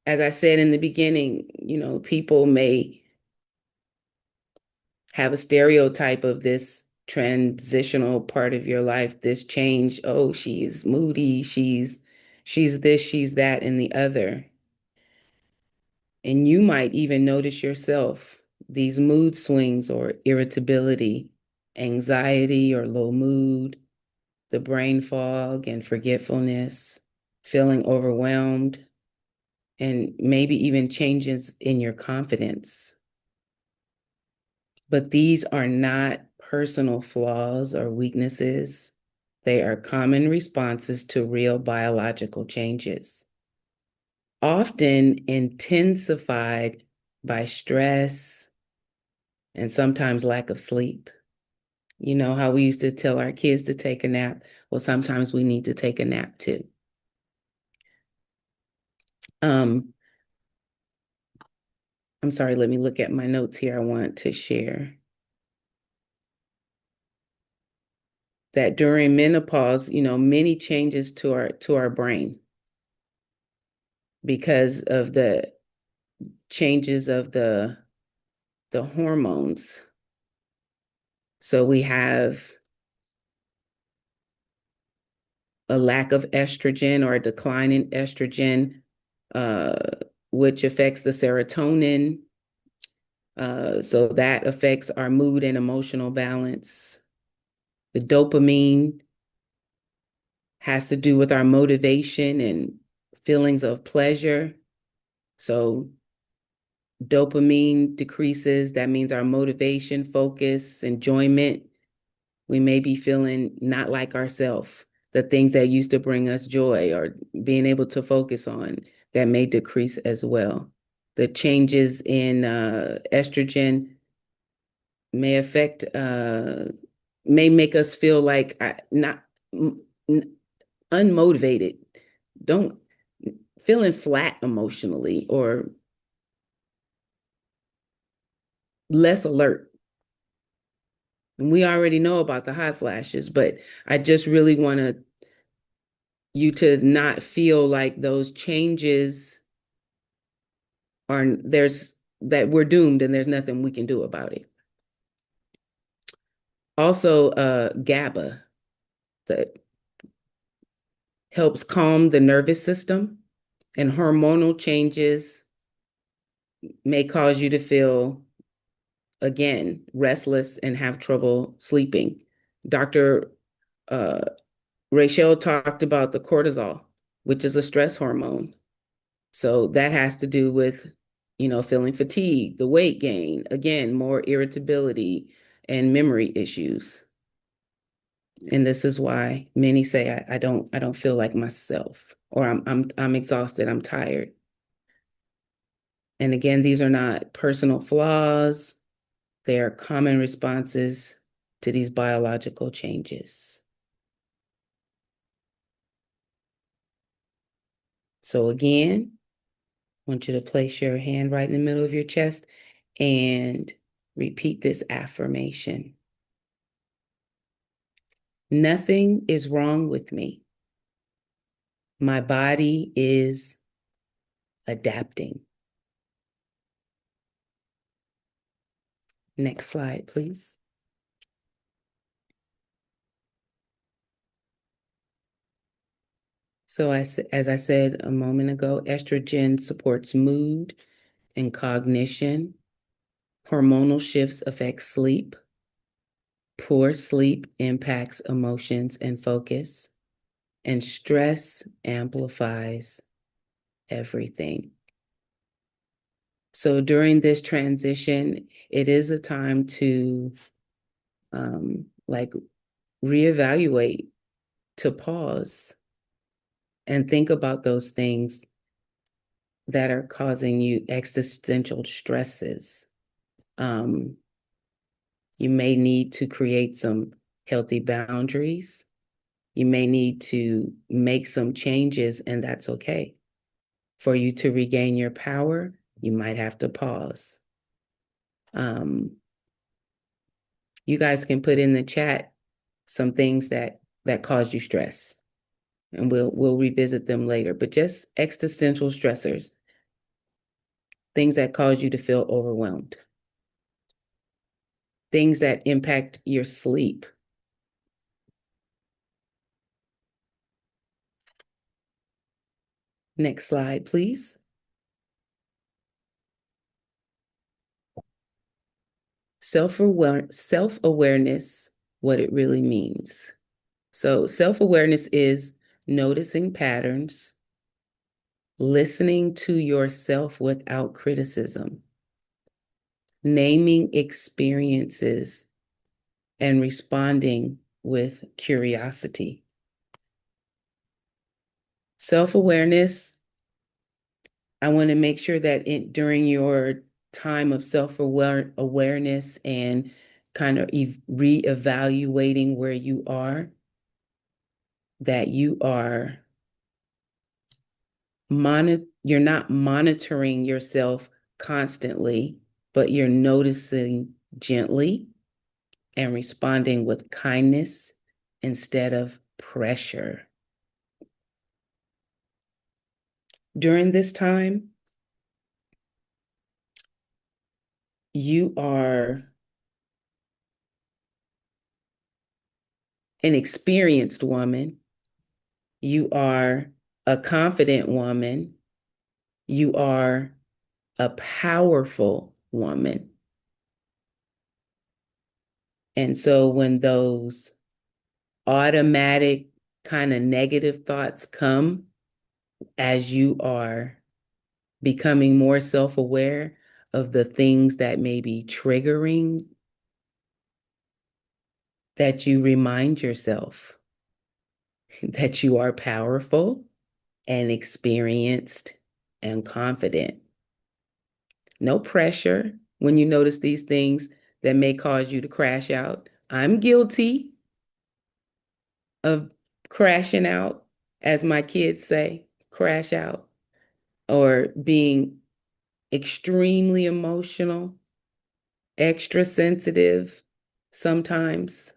As I said in the beginning, people may have a stereotype of this transitional part of your life, this change. Oh, she's moody, she's this, she's that, and the other. And you might even notice yourself these mood swings or irritability, anxiety or low mood, the brain fog and forgetfulness, feeling overwhelmed, and maybe even changes in your confidence. But these are not personal flaws or weaknesses. They are common responses to real biological changes, often intensified by stress and sometimes lack of sleep. You know how we used to tell our kids to take a nap? Well, sometimes we need to take a nap too. I'm sorry, let me look at my notes here. I want to share that during menopause, many changes to our brain because of the changes of the hormones. So we have a lack of estrogen or a decline in estrogen, which affects the serotonin. So that affects our mood and emotional balance. The dopamine has to do with our motivation and feelings of pleasure. So dopamine decreases. That means our motivation, focus, enjoyment. We may be feeling not like ourselves. The things that used to bring us joy or being able to focus on, that may decrease as well. The changes in estrogen may affect, may make us feel like not unmotivated, don't feeling flat emotionally or less alert. And we already know about the hot flashes, but I just really want you to not feel like those changes that we're doomed and there's nothing we can do about it. Also, GABA that helps calm the nervous system, and hormonal changes may cause you to feel, again, restless and have trouble sleeping. Dr. Rachelle talked about the cortisol, which is a stress hormone. So that has to do with, feeling fatigue, the weight gain, again, more irritability and memory issues. And this is why many say I don't feel like myself, or I'm exhausted, I'm tired. And again, these are not personal flaws. They are common responses to these biological changes. So again, I want you to place your hand right in the middle of your chest and repeat this affirmation. Nothing is wrong with me. My body is adapting. Next slide, please. So as I said a moment ago, estrogen supports mood and cognition. Hormonal shifts affect sleep. Poor sleep impacts emotions and focus. And stress amplifies everything. So during this transition, it is a time to reevaluate, to pause and think about those things that are causing you existential stresses. You may need to create some healthy boundaries. You may need to make some changes, and that's okay. For you to regain your power, you might have to pause. You guys can put in the chat some things that cause you stress, and we'll revisit them later. But just existential stressors, things that cause you to feel overwhelmed, things that impact your sleep. Next slide, please. Self-awareness, what it really means. So self-awareness is noticing patterns, listening to yourself without criticism, naming experiences, and responding with curiosity. Self-awareness, I want to make sure that during your time of self-awareness and kind of reevaluating where you are, that you are you're not monitoring yourself constantly, but you're noticing gently and responding with kindness instead of pressure. During this time, you are an experienced woman. You are a confident woman. You are a powerful woman. And so when those automatic kind of negative thoughts come as you are becoming more self-aware of the things that may be triggering, that you remind yourself that you are powerful and experienced and confident. No pressure when you notice these things that may cause you to crash out. I'm guilty of crashing out, as my kids say, crash out, or being extremely emotional, extra sensitive sometimes,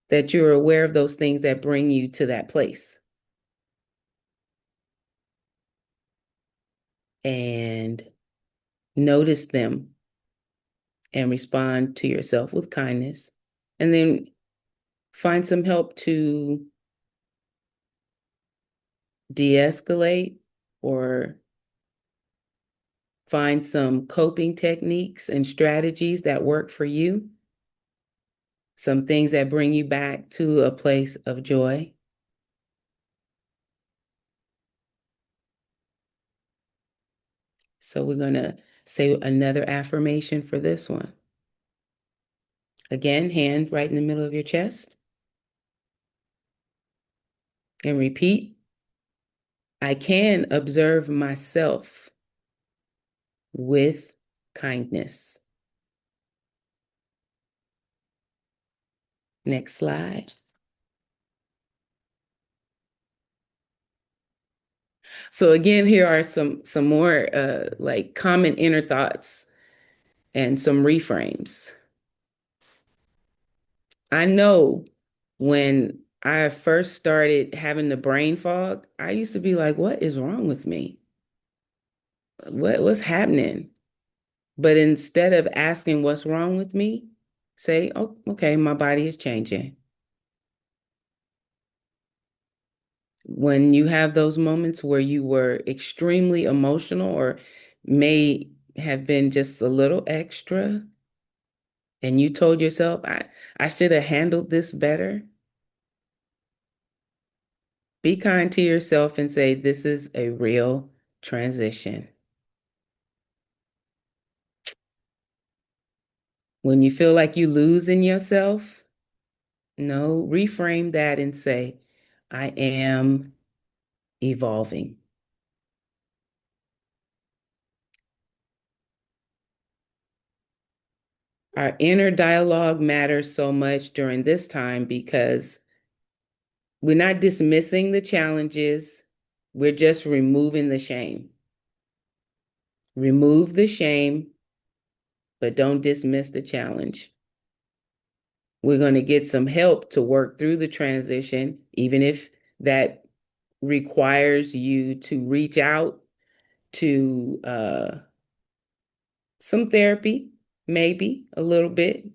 that you're aware of those things that bring you to that place. And notice them and respond to yourself with kindness. And then find some help to de-escalate or find some coping techniques and strategies that work for you some things that bring you back to a place of joy. So we're going to say another affirmation for this one. Again, hand right in the middle of your chest. And repeat. I can observe myself with kindness. Next slide. So again, here are some more like common inner thoughts and some reframes. I know when I first started having the brain fog, I used to be like, what is wrong with me? What's happening? But instead of asking what's wrong with me, say, oh, okay, my body is changing. When you have those moments where you were extremely emotional or may have been just a little extra, and you told yourself, I should have handled this better, be kind to yourself and say, this is a real transition. When you feel like you losing yourself, no, reframe that and say, I am evolving. Our inner dialogue matters so much during this time because we're not dismissing the challenges. We're just removing the shame. Remove the shame, but don't dismiss the challenge. We're going to get some help to work through the transition, even if that requires you to reach out to some therapy, maybe a little bit,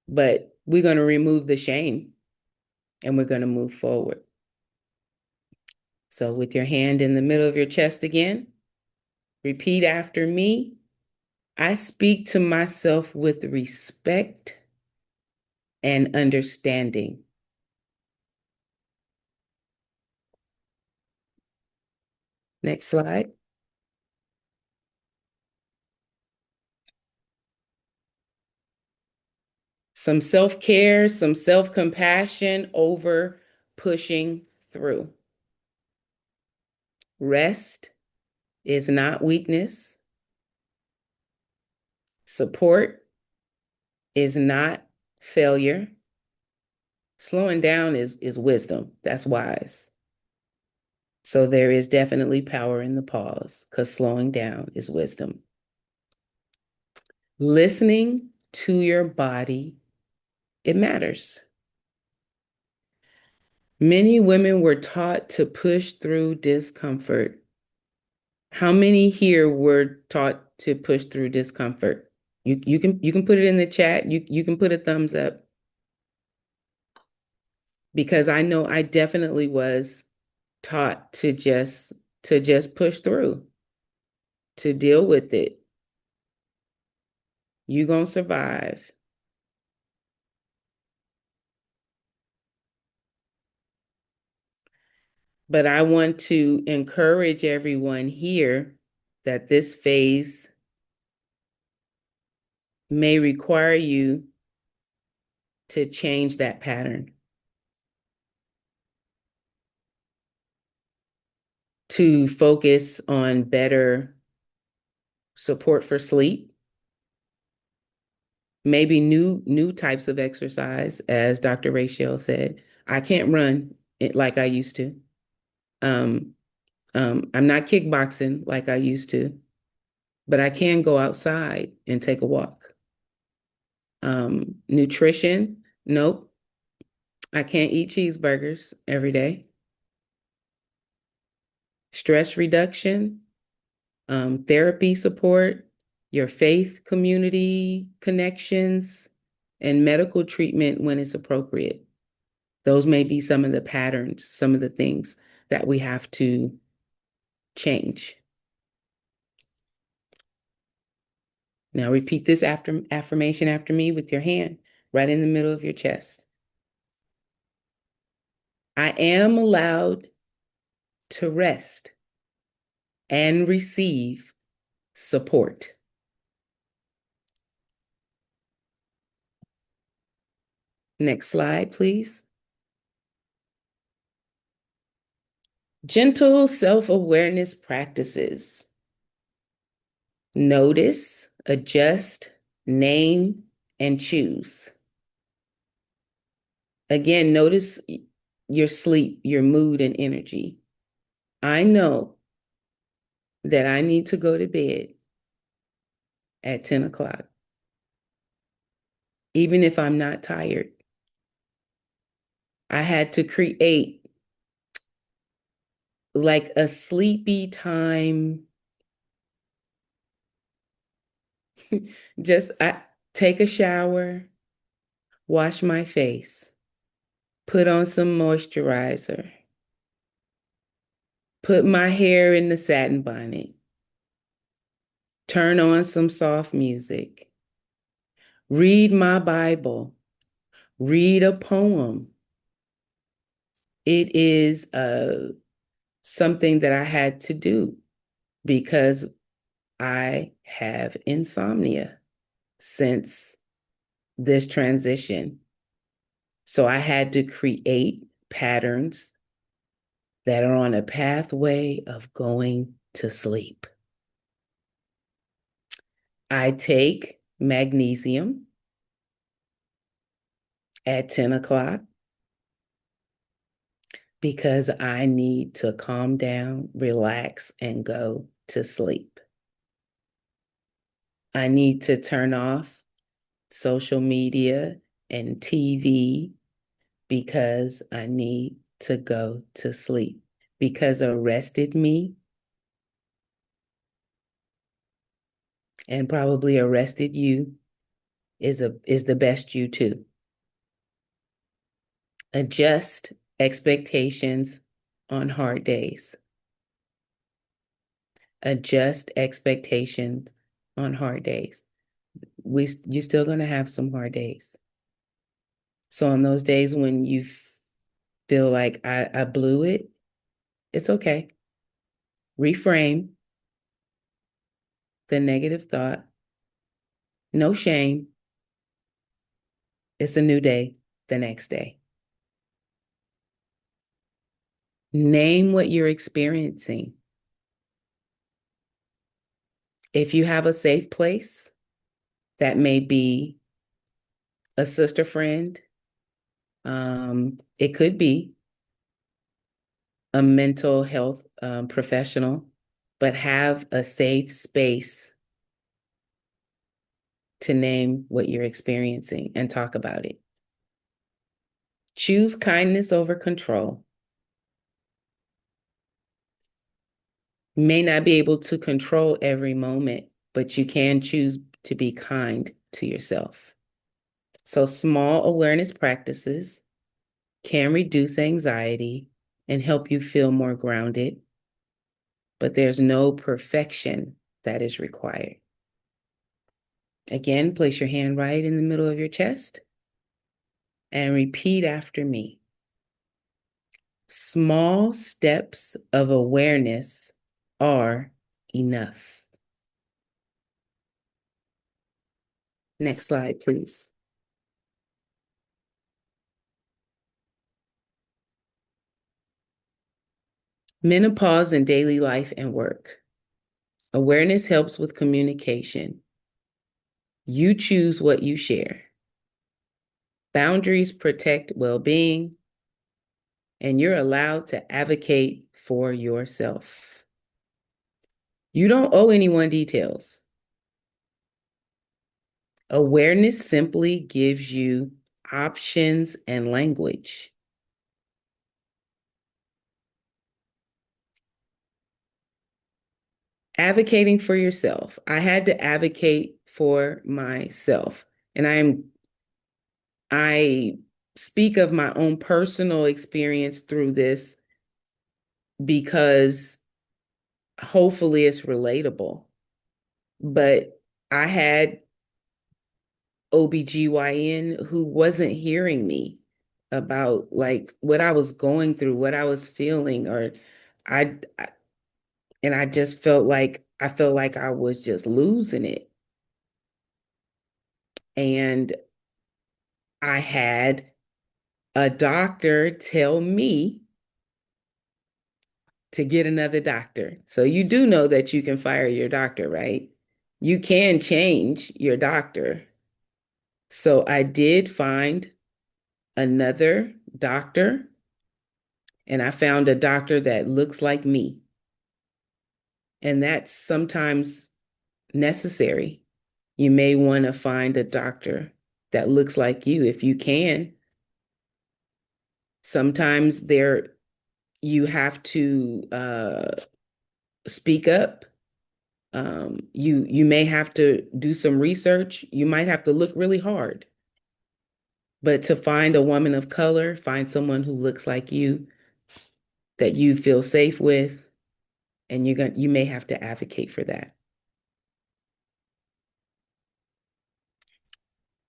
but we're going to remove the shame and we're going to move forward. So with your hand in the middle of your chest again, repeat after me. I speak to myself with respect and understanding. Next slide. Some self-care, some self-compassion over pushing through. Rest is not weakness. Support is not failure. Slowing down is wisdom. That's wise. So there is definitely power in the pause because slowing down is wisdom. Listening to your body, it matters. Many women were taught to push through discomfort. How many here were taught to push through discomfort? You can put it in the chat. You can put a thumbs up. Because I know I definitely was taught to just push through, to deal with it. You gonna survive. But I want to encourage everyone here that this phase may require you to change that pattern, to focus on better support for sleep, maybe new types of exercise, as Dr. Rachelle said. I can't run it like I used to. I'm not kickboxing like I used to, but I can go outside and take a walk. Nutrition, nope. I can't eat cheeseburgers every day. Stress reduction, therapy support, your faith community connections, and medical treatment when it's appropriate. Those may be some of the patterns, some of the things that we have to change. Now repeat this affirmation after me with your hand. right in the middle of your chest. I am allowed to rest and receive support. Next slide, please. Gentle self-awareness practices. Notice, adjust, name, and choose. Again, notice your sleep, your mood, and energy. I know that I need to go to bed at 10 o'clock, even if I'm not tired. I had to create like a sleepy time. I take a shower, wash my face, put on some moisturizer, put my hair in the satin bonnet, turn on some soft music, read my Bible, read a poem. It is something that I had to do because I have insomnia since this transition. So I had to create patterns that are on a pathway of going to sleep. I take magnesium at 10 o'clock because I need to calm down, relax, and go to sleep. I need to turn off social media and TV because I need to go to sleep. Because arrested me and probably arrested you is the best you too. Adjust expectations on hard days. Adjust expectations on hard days. You're still going to have some hard days. So on those days when you feel like I blew it, it's okay. Reframe the negative thought. No shame. It's a new day the next day. Name what you're experiencing. If you have a safe place, that may be a sister friend. It could be a mental health professional, but have a safe space to name what you're experiencing and talk about it. Choose kindness over control. You may not be able to control every moment, but you can choose to be kind to yourself. So small awareness practices can reduce anxiety and help you feel more grounded, but there's no perfection that is required. Again, place your hand right in the middle of your chest and repeat after me. Small steps of awareness are enough. Next slide, please. Menopause in daily life and work. Awareness helps with communication. You choose what you share. Boundaries protect well-being, and you're allowed to advocate for yourself. You don't owe anyone details. Awareness simply gives you options and language. Advocating for yourself. I had to advocate for myself. And I speak of my own personal experience through this because hopefully it's relatable. But I had OBGYN who wasn't hearing me about like what I was going through, what I was feeling, or I and I just I felt like I was just losing it. And I had a doctor tell me to get another doctor. So you do know that you can fire your doctor, right? You can change your doctor. So I did find another doctor, and I found a doctor that looks like me. And that's sometimes necessary. You may want to find a doctor that looks like you if you can. Sometimes you have to speak up. You may have to do some research. You might have to look really hard. But to find a woman of color, find someone who looks like you, that you feel safe with, and you may have to advocate for that.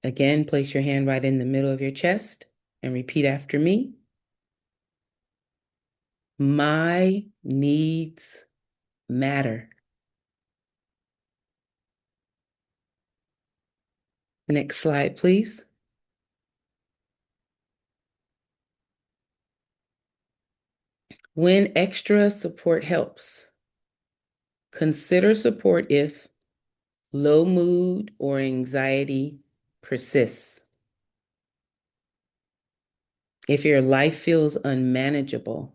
Again, place your hand right in the middle of your chest and repeat after me. My needs matter. Next slide, please. When extra support helps, consider support if low mood or anxiety persists, if your life feels unmanageable,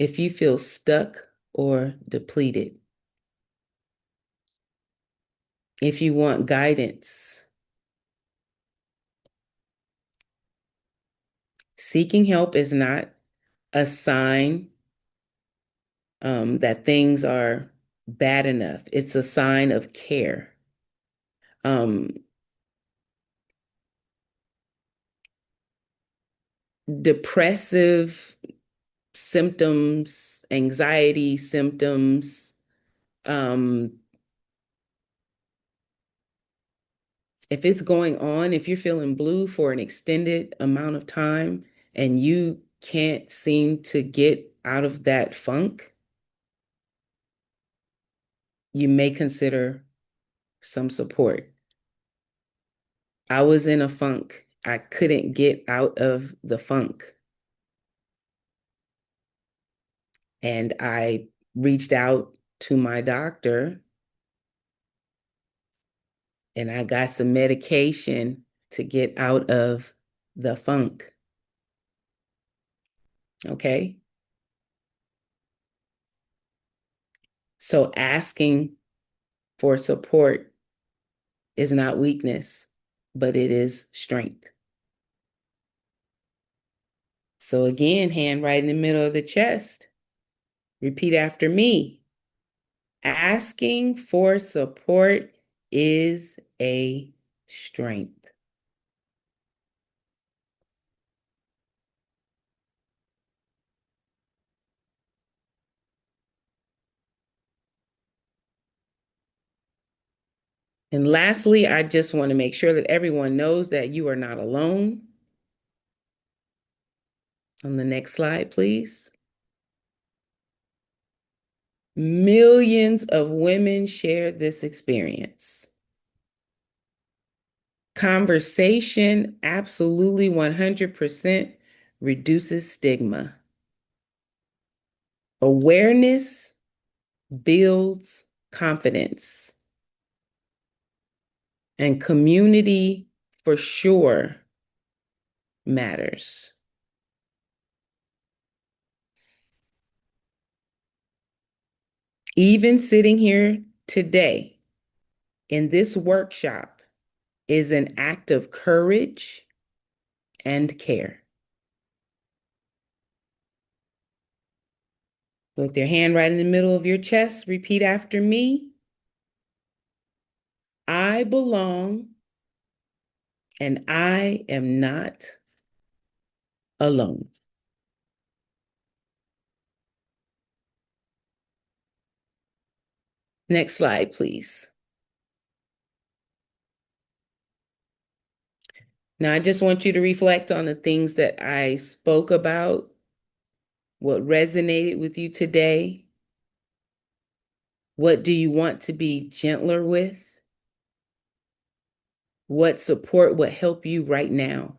if you feel stuck or depleted, if you want guidance. Seeking help is not a sign that things are bad enough. It's a sign of care. Depressive symptoms, anxiety symptoms, if it's going on, if you're feeling blue for an extended amount of time and you can't seem to get out of that funk, you may consider some support. I was in a funk. I couldn't get out of the funk. And I reached out to my doctor and I got some medication to get out of the funk. Okay. So asking for support is not weakness, but it is strength. So again, hand right in the middle of the chest. Repeat after me. Asking for support is a strength. And lastly, I just want to make sure that everyone knows that you are not alone. On the next slide, please. Millions of women share this experience. Conversation absolutely 100% reduces stigma. Awareness builds confidence. And community for sure matters. Even sitting here today in this workshop is an act of courage and care. With your hand right in the middle of your chest, repeat after me. I belong and I am not alone. Next slide, please. Now, I just want you to reflect on the things that I spoke about, what resonated with you today. What do you want to be gentler with? What support would help you right now?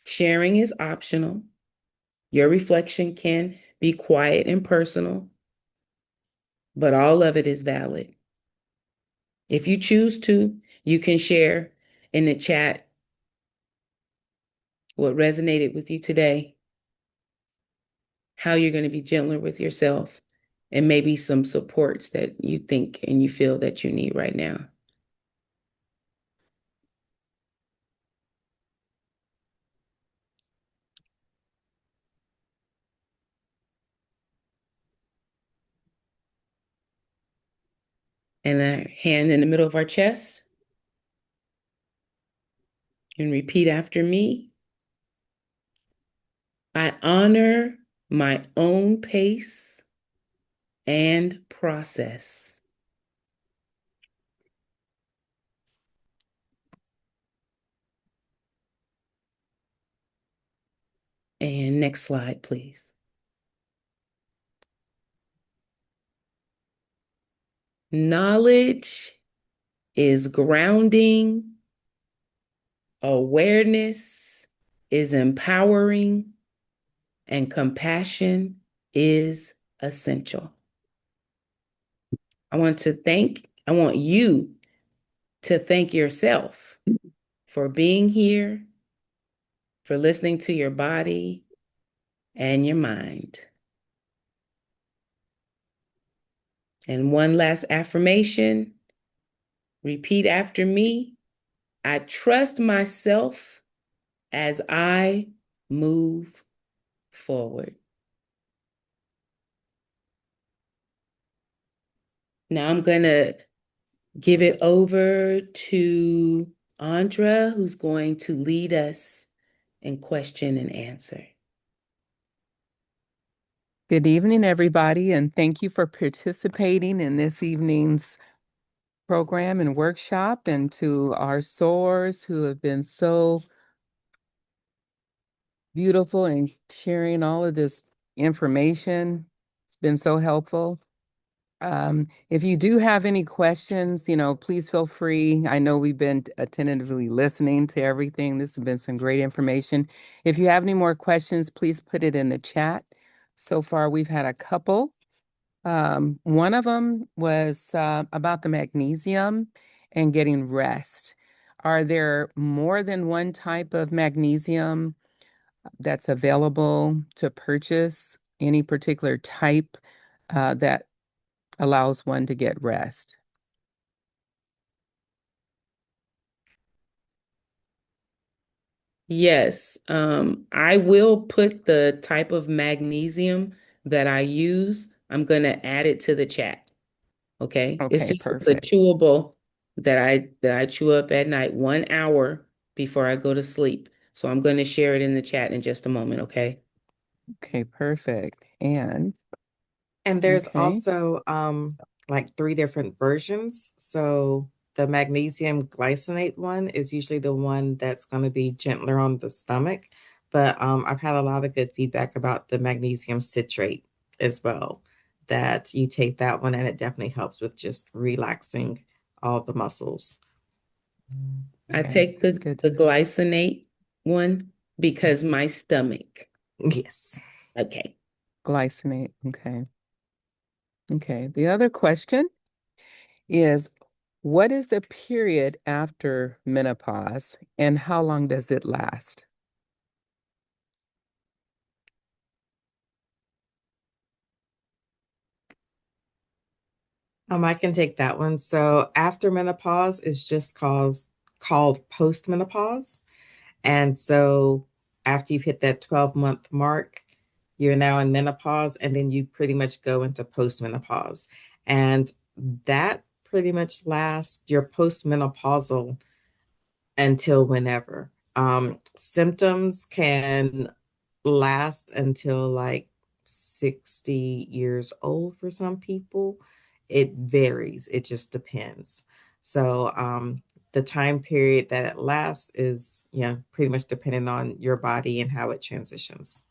Sharing is optional. Your reflection can be quiet and personal, but all of it is valid. If you choose to, you can share in the chat what resonated with you today, how you're going to be gentler with yourself, and maybe some supports that you think and you feel that you need right now. And a hand in the middle of our chest. And repeat after me. I honor my own pace and process. And next slide, please. Knowledge is grounding. Awareness is empowering. And compassion is essential. I want you to thank yourself for being here, for listening to your body and your mind. And one last affirmation. Repeat after me. I trust myself as I move forward. Now I'm going to give it over to Andra, who's going to lead us in question and answer. Good evening, everybody, and thank you for participating in this evening's program and workshop, and to our soars who have been so beautiful in sharing all of this information. It's been so helpful. If you do have any questions, please feel free. I know we've been attentively listening to everything. This has been some great information. If you have any more questions, please put it in the chat. So far, we've had a couple. One of them was about the magnesium and getting rest. Are there more than one type of magnesium that's available to purchase? Any particular type that allows one to get rest? Yes, I will put the type of magnesium that I use. I'm going to add it to the chat. Okay. It's Okay, just the perfect. chewable that I chew up at night 1 hour before I go to sleep. So I'm going to share it in the chat in just a moment. Okay. Okay, perfect. And there's okay. also like 3 different versions. So the magnesium glycinate one is usually the one that's going to be gentler on the stomach. But I've had a lot of good feedback about the magnesium citrate as well, that you take that one and it definitely helps with just relaxing all the muscles. I Okay, take that's the good. glycinate one because my stomach. Yes. Okay. Glycinate. Okay. Okay. The other question is, what is the period after menopause and how long does it last? I can take that one. So after menopause is just called postmenopause. And so after you've hit that 12-month mark, you're now in menopause, and then you pretty much go into postmenopause. And that pretty much lasts your postmenopausal until whenever. Symptoms can last until like 60 years old for some people. It varies. It just depends. So the time period that it lasts is, pretty much depending on your body and how it transitions.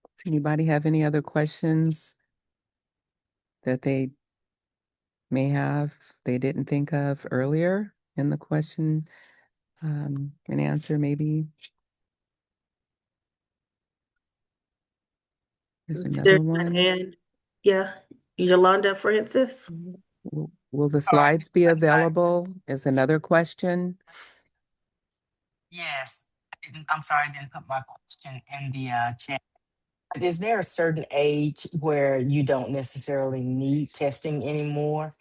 Does anybody have any other questions that they may have they didn't think of earlier in the question and answer maybe? There's another one. And yeah, Yolanda Francis. Will the slides be available? Is another question. Yes. I'm sorry, I didn't put my question in the chat. Is there a certain age where you don't necessarily need testing anymore,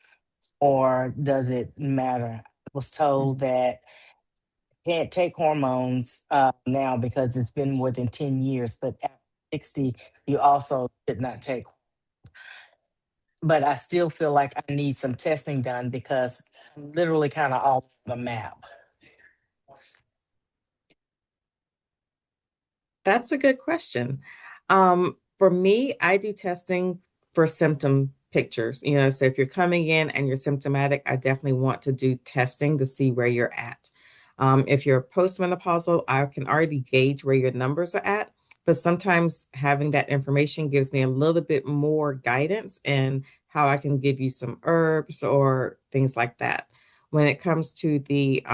or does it matter? I was told that can't take hormones now because it's been more than 10 years, but at 60, you also should not take. But I still feel like I need some testing done because I'm literally kind of off the map. That's a good question. For me, I do testing for symptom pictures. So if you're coming in and you're symptomatic, I definitely want to do testing to see where you're at. If you're postmenopausal, I can already gauge where your numbers are at, but sometimes having that information gives me a little bit more guidance in how I can give you some herbs or things like that. When it comes to the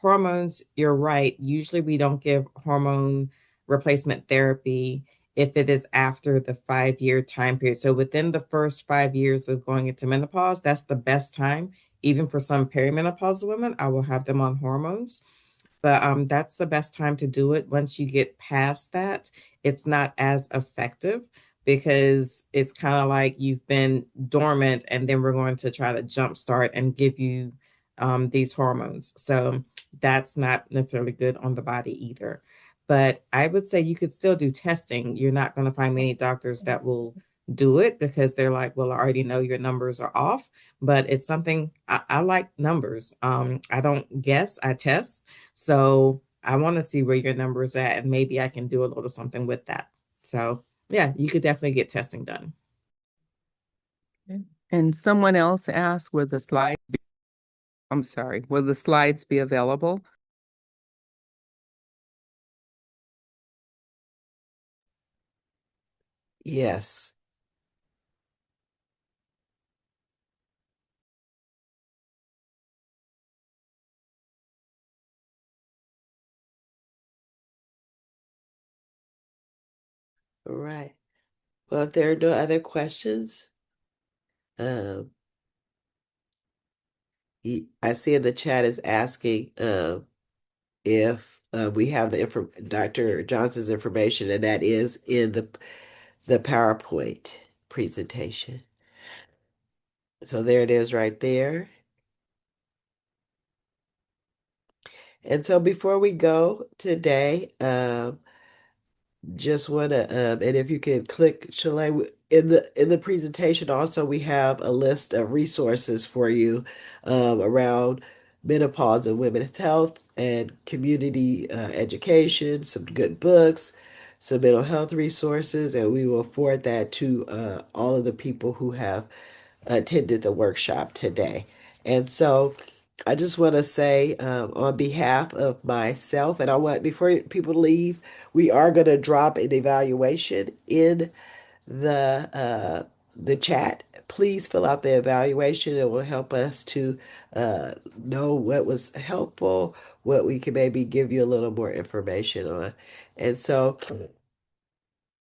hormones, you're right. Usually we don't give hormone replacement therapy if it is after the 5-year time period. So within the first 5 years of going into menopause, that's the best time. Even for some perimenopausal women, I will have them on hormones. But that's the best time to do it. Once you get past that, it's not as effective because it's kind of like you've been dormant and then we're going to try to jumpstart and give you these hormones. So that's not necessarily good on the body either. But I would say you could still do testing. You're not going to find many doctors that will do it because they're like, well, I already know your numbers are off. But it's something I like numbers. I don't guess, I test. So I want to see where your numbers at, and maybe I can do a little something with that. So yeah, you could definitely get testing done. And someone else asked, will the slides be available? Yes. All right. Well, if there are no other questions, um, I see in the chat is asking if we have Dr. Johnson's information, and that is in the PowerPoint presentation. So there it is right there. And so before we go today, just want to and if you could click Shalay in the presentation, also we have a list of resources for you around menopause and women's health and community education, some good books, some mental health resources, and we will forward that to all of the people who have attended the workshop today. And so I just want to say on behalf of myself, and I want, before people leave, we are going to drop an evaluation in the chat. Please fill out the evaluation. It will help us to know what was helpful, what we can maybe give you a little more information on. And so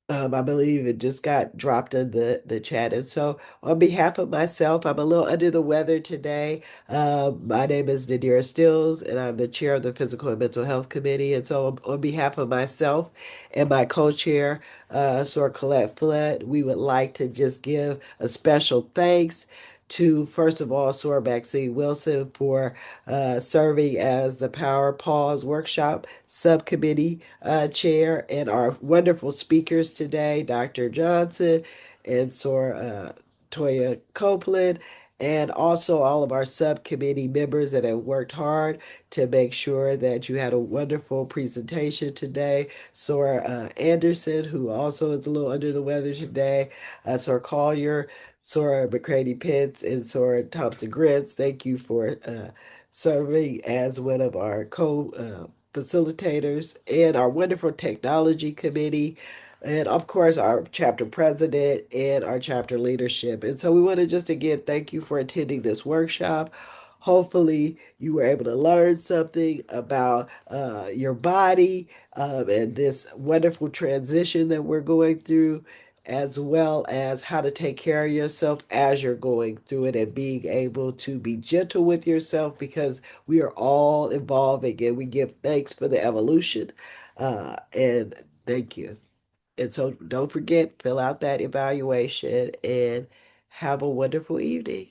I believe it just got dropped in the chat. And so, on behalf of myself, I'm a little under the weather today. My name is Nadira Stills, and I'm the chair of the Physical and Mental Health Committee. And so, on behalf of myself and my co-chair, Sor Colette Flood, we would like to just give a special thanks to, first of all, Sor Maxine Wilson for serving as the Power Pause Workshop Subcommittee Chair, and our wonderful speakers today, Dr. Johnson and Sor Toyia Copeland, and also all of our subcommittee members that have worked hard to make sure that you had a wonderful presentation today. Sor Anderson, who also is a little under the weather today, Sor Collier, Sora McCready Pitts and Sora Thompson Grits. Thank you for serving as one of our co-facilitators and our wonderful technology committee. And of course, our chapter president and our chapter leadership. And so we want to just again thank you for attending this workshop. Hopefully, you were able to learn something about your body and this wonderful transition that we're going through, as well as how to take care of yourself as you're going through it and being able to be gentle with yourself, because we are all evolving and we give thanks for the evolution. And thank you. And so don't forget, fill out that evaluation and have a wonderful evening.